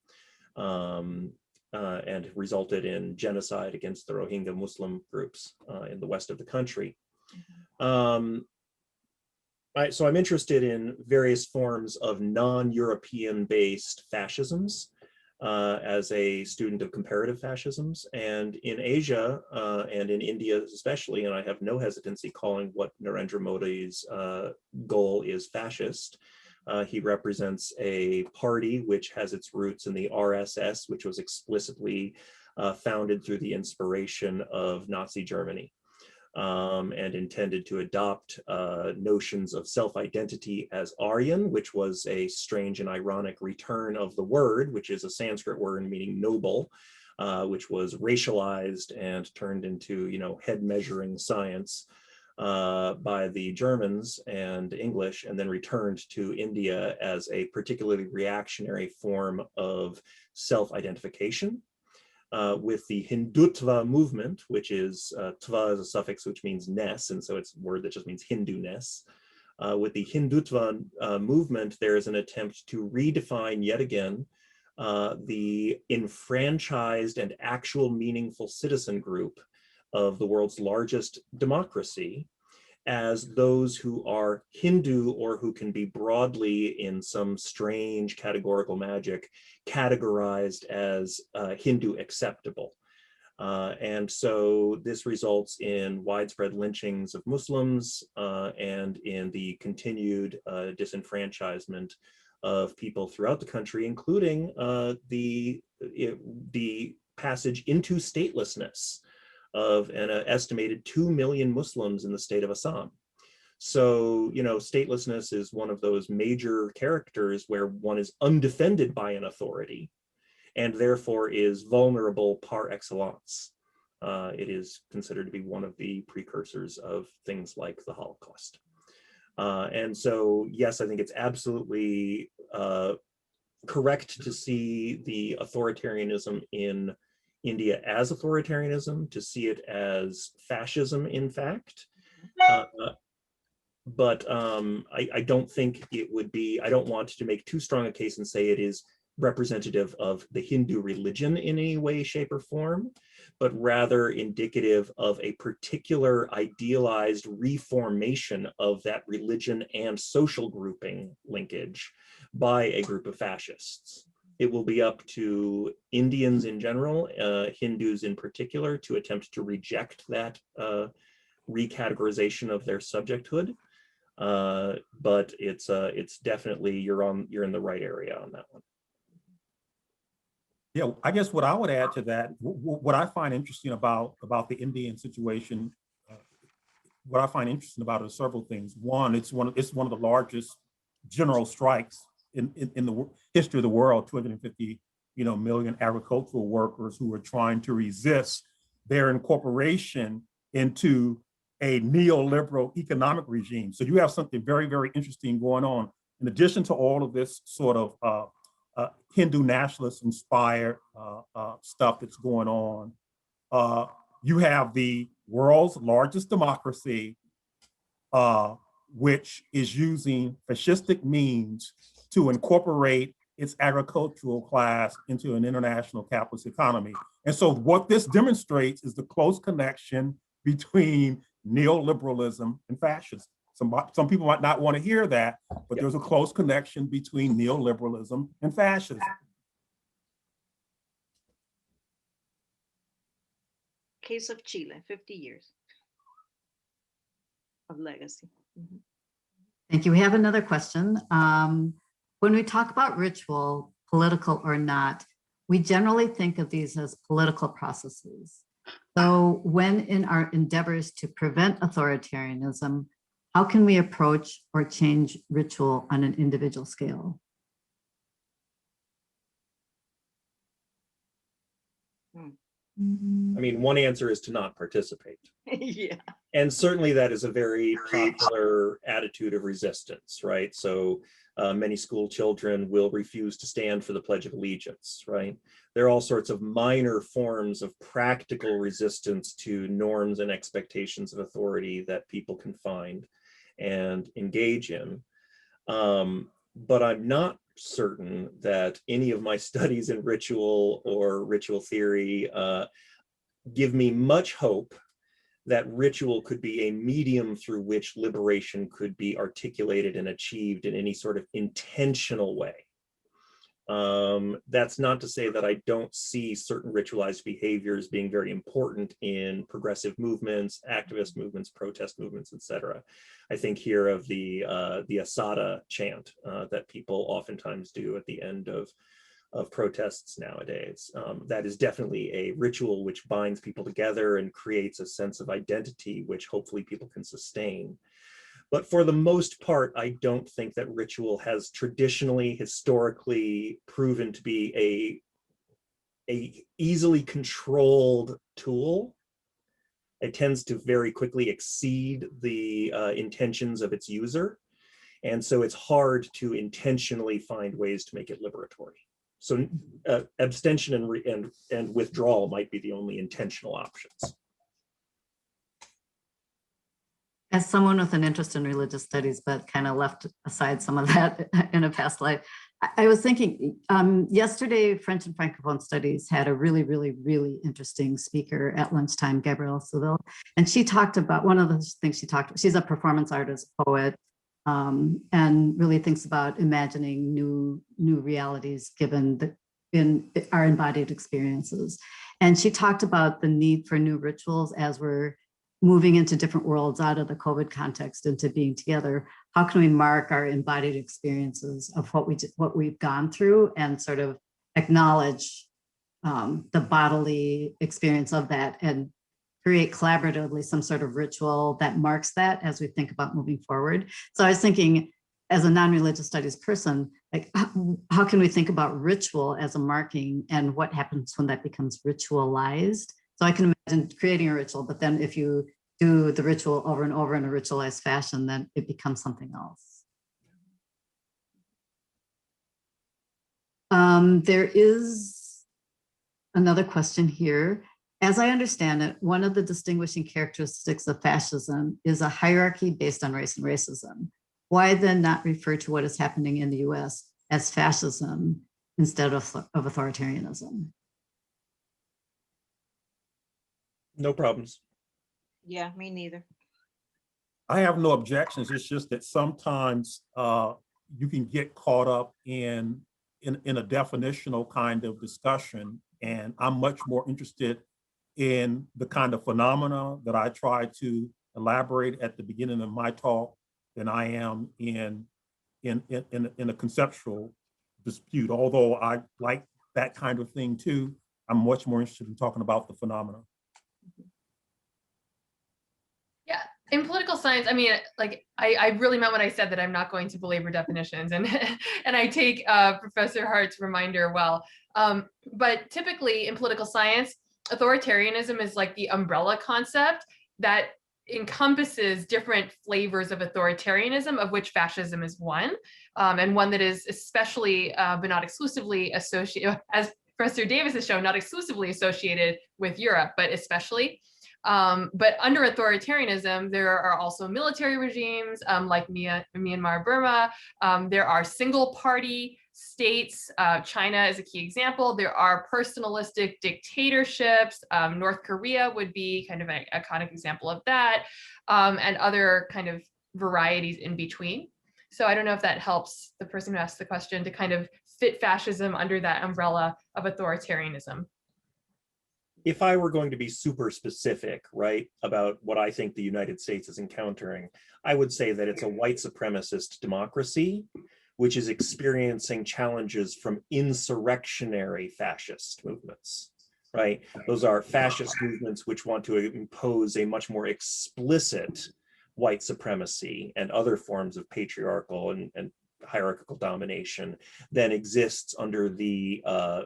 And resulted in genocide against the Rohingya Muslim groups in the west of the country. So I'm interested in various forms of non-European based fascisms as a student of comparative fascisms. And in Asia and in India especially, and I have no hesitancy calling what Narendra Modi's goal is fascist. He represents a party which has its roots in the RSS, which was explicitly founded through the inspiration of Nazi Germany and intended to adopt notions of self-identity as Aryan, which was a strange and ironic return of the word, which is a Sanskrit word meaning noble, which was racialized and turned into, head measuring science by the Germans and English, and then returned to India as a particularly reactionary form of self-identification. With the Hindutva movement, which is, tva is a suffix which means ness, and so it's a word that just means Hindu-ness. With the Hindutva movement, there is an attempt to redefine yet again the enfranchised and actual meaningful citizen group of the world's largest democracy as those who are Hindu or who can be broadly in some strange categorical magic categorized as Hindu acceptable. And so this results in widespread lynchings of Muslims and in the continued disenfranchisement of people throughout the country, including the passage into statelessness of an estimated 2 million Muslims in the state of Assam. So, statelessness is one of those major characters where one is undefended by an authority and therefore is vulnerable par excellence. It is considered to be one of the precursors of things like the Holocaust. And so, yes, I think it's absolutely correct to see the authoritarianism in India as authoritarianism, to see it as fascism, in fact. But I don't think it would be, I don't want to make too strong a case and say it is representative of the Hindu religion in any way, shape, or form, but rather indicative of a particular idealized reformation of that religion and social grouping linkage by a group of fascists. It will be up to Indians in general, Hindus in particular, to attempt to reject that recategorization of their subjecthood. But it's definitely, you're in the right area on that one. Yeah, I guess what I would add to that, what I find interesting about the Indian situation, what I find interesting about it is several things. One, it's one of the largest general strikes in the history of the world. 250 million agricultural workers who are trying to resist their incorporation into a neoliberal economic regime. So you have something very, very interesting going on. In addition to all of this sort of Hindu nationalist inspired stuff that's going on, you have the world's largest democracy, which is using fascistic means to incorporate its agricultural class into an international capitalist economy. And so what this demonstrates is the close connection between neoliberalism and fascism. Some people might not want to hear that, but there's a close connection between neoliberalism and fascism. Case of Chile, 50 years of legacy. Mm-hmm. Thank you. We have another question. When we talk about ritual, political or not, we generally think of these as political processes. So when in our endeavors to prevent authoritarianism, how can we approach or change ritual on an individual scale? I mean, one answer is to not participate. Yeah. And certainly that is a very popular attitude of resistance, right? So many school children will refuse to stand for the Pledge of Allegiance, right? There are all sorts of minor forms of practical resistance to norms and expectations of authority that people can find and engage in. But I'm not certain that any of my studies in ritual or ritual theory give me much hope that ritual could be a medium through which liberation could be articulated and achieved in any sort of intentional way. That's not to say that I don't see certain ritualized behaviors being very important in progressive movements, activist movements, protest movements, etc. I think here of the Asada chant that people oftentimes do at the end of protests nowadays. That is definitely a ritual which binds people together and creates a sense of identity, which hopefully people can sustain. But for the most part, I don't think that ritual has traditionally, historically proven to be a easily controlled tool. It tends to very quickly exceed the intentions of its user. And so it's hard to intentionally find ways to make it liberatory. So abstention and withdrawal might be the only intentional options. As someone with an interest in religious studies, but kind of left aside some of that in a past life, I was thinking, yesterday, French and Francophone Studies had a really, really, really interesting speaker at lunchtime, Gabrielle Seville, and she talked about, one of the things she talked about, she's a performance artist, poet, and really thinks about imagining new realities given in our embodied experiences. And she talked about the need for new rituals as we're moving into different worlds out of the COVID context into being together. How can we mark our embodied experiences of what we've gone through and sort of acknowledge the bodily experience of that and create collaboratively some sort of ritual that marks that as we think about moving forward. So I was thinking, as a non-religious studies person, like how can we think about ritual as a marking and what happens when that becomes ritualized? So I can imagine creating a ritual, but then if you do the ritual over and over in a ritualized fashion, then it becomes something else. There is another question here. As I understand it, one of the distinguishing characteristics of fascism is a hierarchy based on race and racism. Why then not refer to what is happening in the US as fascism? instead of authoritarianism. No problems. Yeah, me neither. I have no objections. It's just that sometimes you can get caught up in a definitional kind of discussion. And I'm much more interested in the kind of phenomena that I try to elaborate at the beginning of my talk than I am in a conceptual dispute. Although I like that kind of thing too, I'm much more interested in talking about the phenomena. Yeah, in political science, I mean, like I really meant when I said that I'm not going to belabor definitions, and and I take Professor Hart's reminder well. But typically in political science, authoritarianism is like the umbrella concept that encompasses different flavors of authoritarianism, of which fascism is one, and one that is especially, but not exclusively associated, as Professor Davis has shown, not exclusively associated with Europe, but especially. But under authoritarianism, there are also military regimes like Myanmar, Burma. There are single party states. China is a key example. There are personalistic dictatorships. North Korea would be kind of an iconic example of that, and other kind of varieties in between. So I don't know if that helps the person who asked the question to kind of fit fascism under that umbrella of authoritarianism. If I were going to be super specific, right, about what I think the United States is encountering, I would say that it's a white supremacist democracy, which is experiencing challenges from insurrectionary fascist movements, right? Those are fascist movements which want to impose a much more explicit white supremacy and other forms of patriarchal and hierarchical domination than exists under the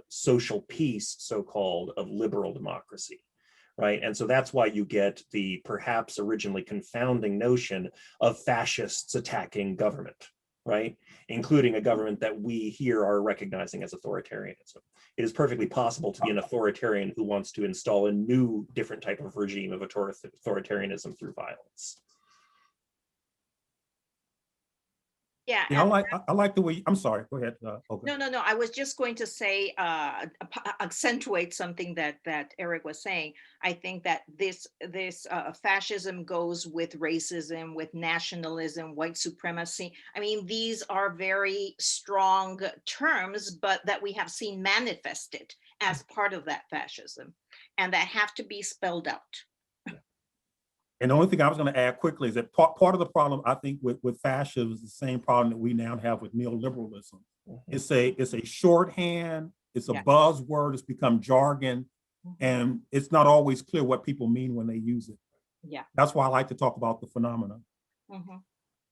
social peace, so-called, of liberal democracy, right? And so that's why you get the perhaps originally confounding notion of fascists attacking government, right? Including a government that we here are recognizing as authoritarianism. It is perfectly possible to be an authoritarian who wants to install a new, different type of regime of authoritarianism through violence. Yeah. Yeah, I like the way, I'm sorry, go ahead, Olga. No. I was just going to say, accentuate something that Erik was saying. I think that this fascism goes with racism, with nationalism, white supremacy. I mean, these are very strong terms, but that we have seen manifested as part of that fascism, and that have to be spelled out. And the only thing I was going to add quickly is that part of the problem, I think, with fascism is the same problem that we now have with neoliberalism. Mm-hmm. It's a shorthand, it's a buzzword, it's become jargon, and it's not always clear what people mean when they use it. Yeah. That's why I like to talk about the phenomenon. Mm-hmm.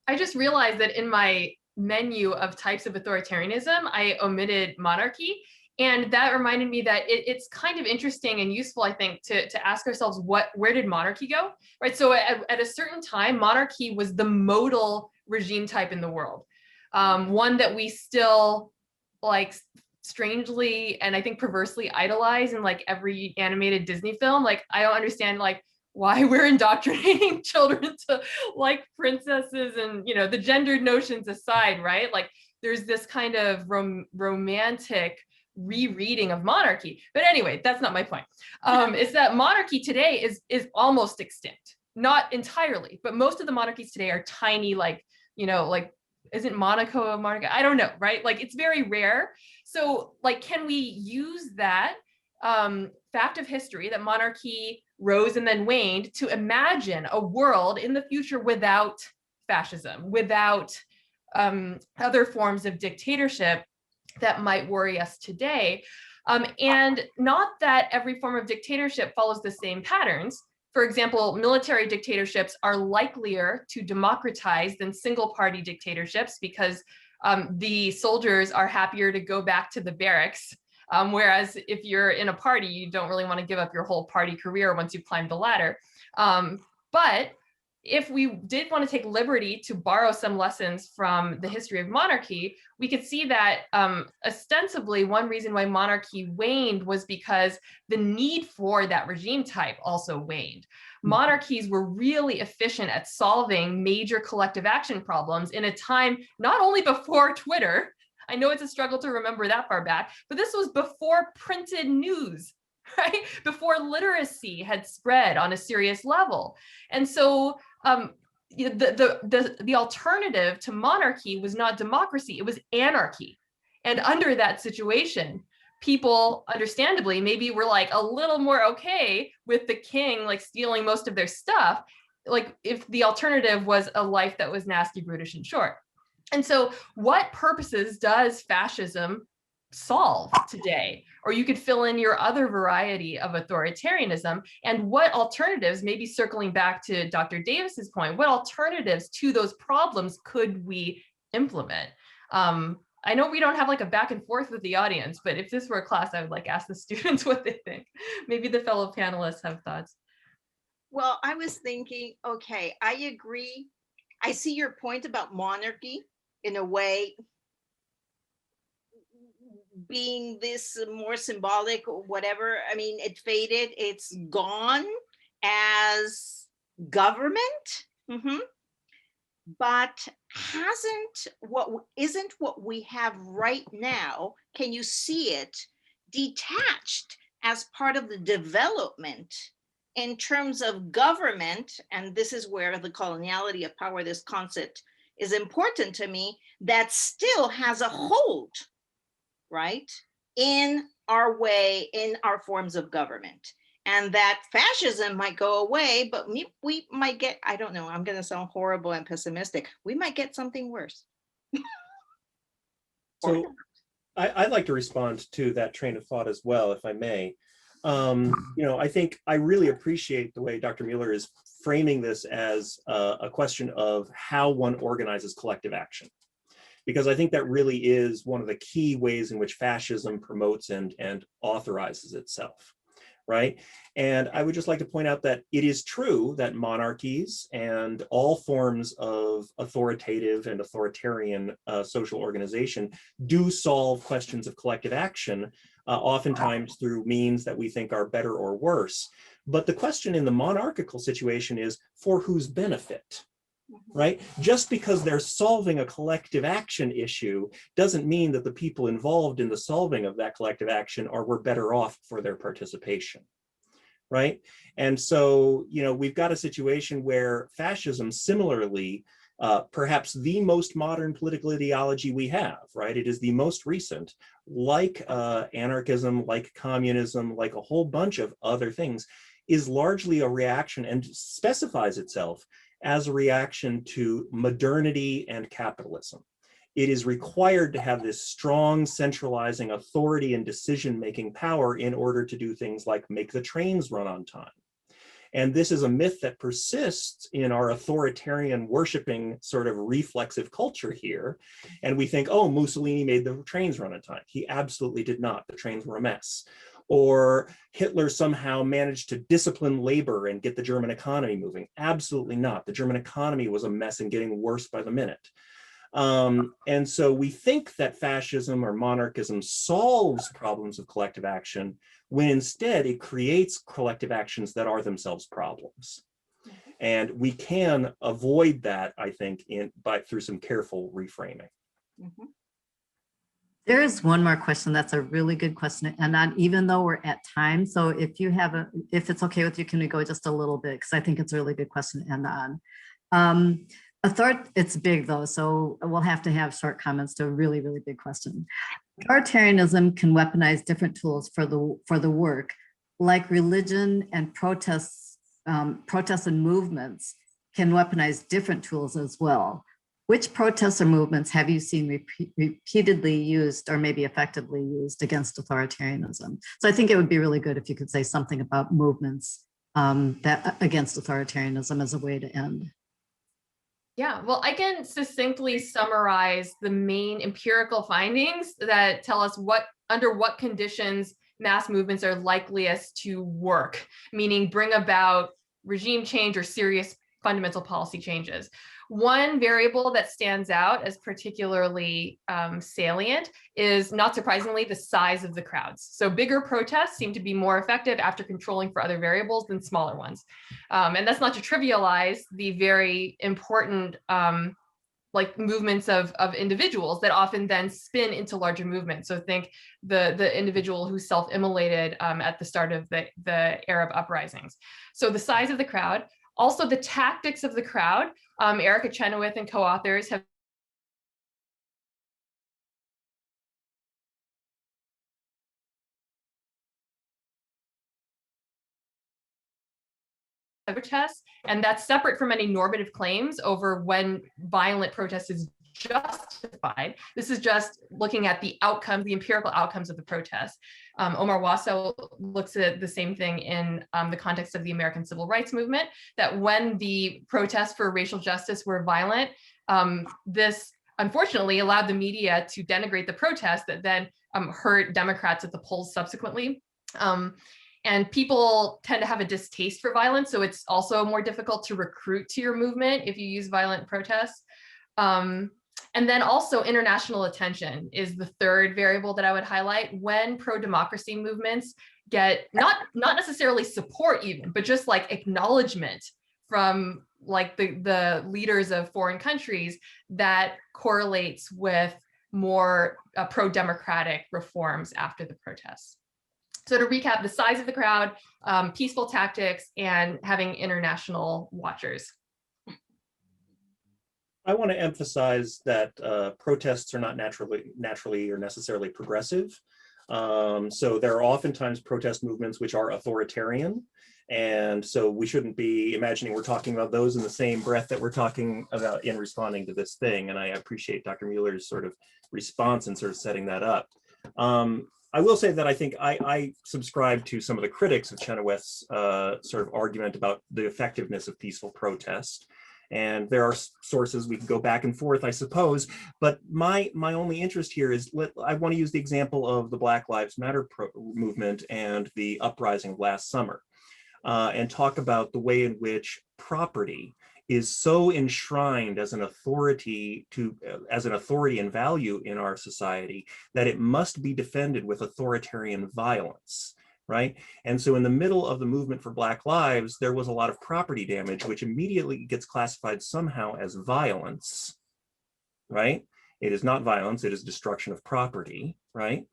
I just realized that in my menu of types of authoritarianism, I omitted monarchy. And that reminded me that it's kind of interesting and useful, I think, to ask ourselves, where did monarchy go, right? So at a certain time, monarchy was the modal regime type in the world, one that we still like strangely and I think perversely idolize in like every animated Disney film. Like, I don't understand like why we're indoctrinating children to like princesses and, you know, the gendered notions aside, right? Like there's this kind of romantic rereading of monarchy. But anyway, that's not my point. It's that monarchy today is almost extinct. Not entirely, but most of the monarchies today are tiny, like, you know, like, isn't Monaco a monarchy? I don't know, right? Like, it's very rare. So, like, can we use that fact of history that monarchy rose and then waned to imagine a world in the future without fascism, without other forms of dictatorship that might worry us today? And not that every form of dictatorship follows the same patterns. For example, military dictatorships are likelier to democratize than single party dictatorships because the soldiers are happier to go back to the barracks. Whereas if you're in a party, you don't really want to give up your whole party career once you've climbed the ladder. But if we did want to take liberty to borrow some lessons from the history of monarchy, we could see that ostensibly one reason why monarchy waned was because the need for that regime type also waned. Monarchies were really efficient at solving major collective action problems in a time not only before Twitter, I know it's a struggle to remember that far back, but this was before printed news, right? Before literacy had spread on a serious level. And so the alternative to monarchy was not democracy, it was anarchy. And under that situation, people understandably maybe were like a little more okay with the king like stealing most of their stuff, like if the alternative was a life that was nasty, brutish, and short. And so what purposes does fascism solve today? Or you could fill in your other variety of authoritarianism, and what alternatives, maybe circling back to Dr. Davis's point, what alternatives to those problems could we implement? I know we don't have like a back and forth with the audience, but if this were a class, I would like ask the students what they think. Maybe the fellow panelists have thoughts. Well, I was thinking, okay, I agree. I see your point about monarchy in a way being this more symbolic or whatever. I mean, it faded, it's gone as government. But isn't what we have right now, can you see it detached as part of the development in terms of government? And this is where the coloniality of power, this concept is important to me, that still has a hold, right, in our way, in our forms of government. And that fascism might go away, but we might get, I don't know, I'm going to sound horrible and pessimistic. We might get something worse. So I'd like to respond to that train of thought as well, if I may. I think I really appreciate the way Dr. Mueller is framing this as a question of how one organizes collective action. Because I think that really is one of the key ways in which fascism promotes and authorizes itself. Right? And I would just like to point out that it is true that monarchies and all forms of authoritative and authoritarian social organization do solve questions of collective action, oftentimes through means that we think are better or worse. But the question in the monarchical situation is for whose benefit? Right? Just because they're solving a collective action issue doesn't mean that the people involved in the solving of that collective action were better off for their participation. Right? And so, we've got a situation where fascism, similarly, perhaps the most modern political ideology we have, right? It is the most recent, like anarchism, like communism, like a whole bunch of other things, is largely a reaction and specifies itself as a reaction to modernity and capitalism. It is required to have this strong centralizing authority and decision-making power in order to do things like make the trains run on time. And this is a myth that persists in our authoritarian worshiping sort of reflexive culture here. And we think, oh, Mussolini made the trains run on time. He absolutely did not. The trains were a mess. Or Hitler somehow managed to discipline labor and get the German economy moving. Absolutely not. The German economy was a mess and getting worse by the minute. And so we think that fascism or monarchism solves problems of collective action when instead it creates collective actions that are themselves problems. And we can avoid that, I think, through some careful reframing. There is one more question that's a really good question, and even though we're at time, so if it's okay with you, can we go just a little bit, because I think it's a really good question to end on. It's big though, so we'll have to have short comments to a really, really big question. Authoritarianism can weaponize different tools for the work, like religion and protests and movements can weaponize different tools as well. Which protests or movements have you seen repeatedly used or maybe effectively used against authoritarianism? So I think it would be really good if you could say something about movements that against authoritarianism as a way to end. Yeah, well, I can succinctly summarize the main empirical findings that tell us under what conditions mass movements are likeliest to work, meaning bring about regime change or serious fundamental policy changes. One variable that stands out as particularly salient is, not surprisingly, the size of the crowds. So bigger protests seem to be more effective after controlling for other variables than smaller ones. And that's not to trivialize the very important like movements of individuals that often then spin into larger movements. So think the individual who self-immolated at the start of the Arab uprisings. So the size of the crowd, also the tactics of the crowd. Erica Chenoweth and co-authors have protests, and that's separate from any normative claims over when violent protest is justified. This is just looking at the outcomes, the empirical outcomes of the protest. Omar Wasso looks at the same thing in the context of the American Civil Rights Movement, that when the protests for racial justice were violent, this unfortunately allowed the media to denigrate the protest that then hurt Democrats at the polls subsequently. And people tend to have a distaste for violence, so it's also more difficult to recruit to your movement if you use violent protests. And then also international attention is the third variable that I would highlight. When pro-democracy movements get not necessarily support even, but just like acknowledgement from like the leaders of foreign countries, that correlates with more pro-democratic reforms after the protests. So to recap, the size of the crowd, peaceful tactics, and having international watchers. I want to emphasize that protests are not naturally or necessarily progressive. So there are oftentimes protest movements which are authoritarian. And so we shouldn't be imagining we're talking about those in the same breath that we're talking about in responding to this thing. And I appreciate Dr. Mueller's sort of response and sort of setting that up. I will say that I think I subscribe to some of the critics of Chenoweth's sort of argument about the effectiveness of peaceful protest. And there are sources we can go back and forth, I suppose. But my only interest here is I want to use the example of the Black Lives Matter movement and the uprising last summer, and talk about the way in which property is so enshrined as an authority and value in our society that it must be defended with authoritarian violence, right? And so in the middle of the movement for Black Lives, there was a lot of property damage, which immediately gets classified somehow as violence, right? It is not violence, it is destruction of property, right?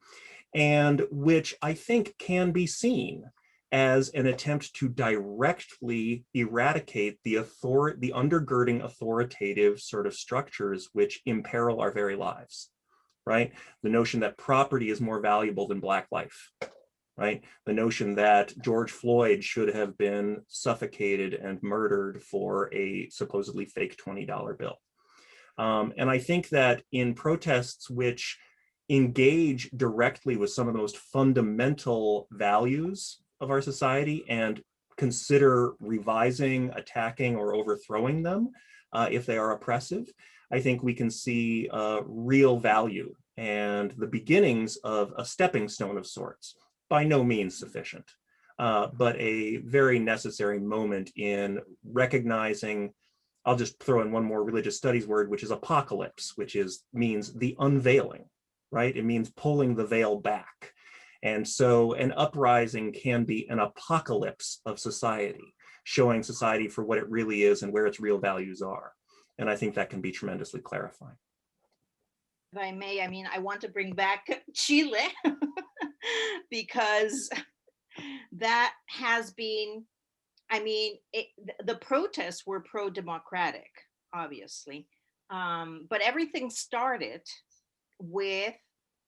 And which I think can be seen as an attempt to directly eradicate the undergirding authoritative sort of structures which imperil our very lives, right? The notion that property is more valuable than Black life, right? The notion that George Floyd should have been suffocated and murdered for a supposedly fake $20 bill. And I think that in protests which engage directly with some of the most fundamental values of our society and consider revising, attacking, or overthrowing them if they are oppressive, I think we can see real value and the beginnings of a stepping stone of sorts. By no means sufficient, but a very necessary moment in recognizing, I'll just throw in one more religious studies word, which is apocalypse, which means the unveiling, right? It means pulling the veil back. And so an uprising can be an apocalypse of society, showing society for what it really is and where its real values are. And I think that can be tremendously clarifying. If I may, I want to bring back Chile because that has been, the protests were pro-democratic, obviously, but everything started with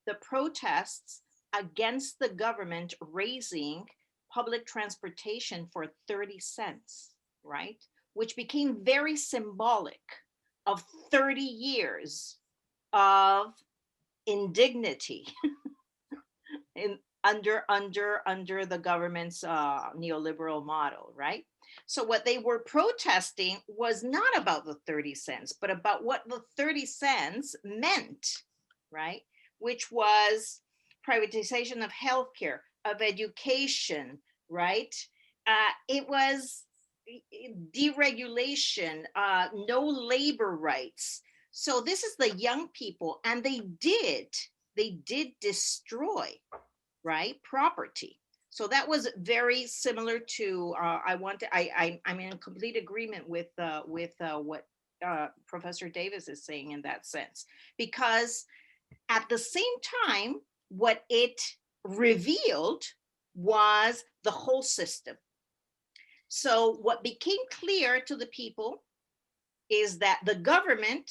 the protests against the government raising public transportation for 30 cents, right? Which became very symbolic of 30 years of indignity under the government's neoliberal model, right? So what they were protesting was not about the 30 cents, but about what the 30 cents meant, right? Which was privatization of healthcare, of education, right? It was deregulation, no labor rights. So this is the young people, and they did destroy, right, property. So that was very similar to I'm in complete agreement with what Professor Davis is saying in that sense, because at the same time, what it revealed was the whole system. So what became clear to the people is that the government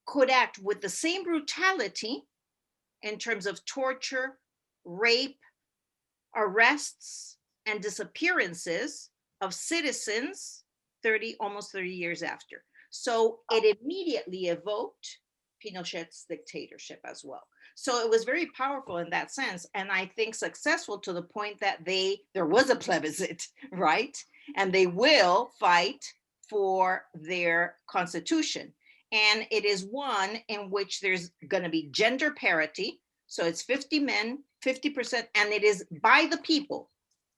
could act with the same brutality in terms of torture, rape, arrests, and disappearances of citizens almost 30 years after. So it immediately evoked Pinochet's dictatorship as well. So it was very powerful in that sense, and I think successful to the point that there was a plebiscite, right? And they will fight for their constitution. And it is one in which there's going to be gender parity. So it's 50 men, 50%, and it is by the people.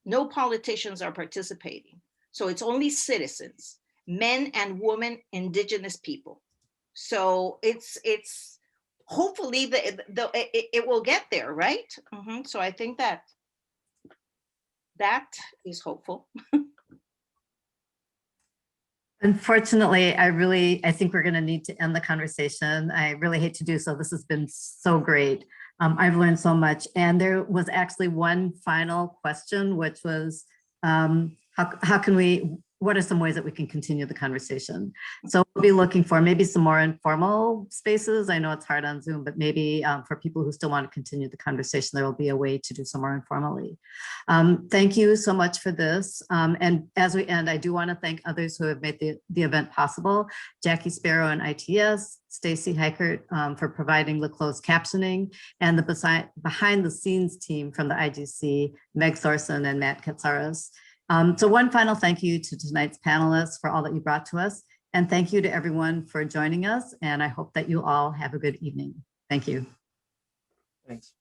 No politicians are participating. So it's only citizens, men and women, indigenous people. So it's hopefully it will get there, right? So I think that is hopeful. Unfortunately, I think we're going to need to end the conversation. I really hate to do so. This has been so great. I've learned so much. And there was actually one final question, which was, what are some ways that we can continue the conversation? So we'll be looking for maybe some more informal spaces. I know it's hard on Zoom, but maybe for people who still want to continue the conversation, there will be a way to do some more informally. Thank you so much for this. And as we end, I do want to thank others who have made the event possible. Jackie Sparrow and ITS, Stacy Heichert for providing the closed captioning, and the behind the scenes team from the IGC, Meg Thorson and Matt Katsaris. So one final thank you to tonight's panelists for all that you brought to us. And thank you to everyone for joining us. And I hope that you all have a good evening. Thank you. Thanks.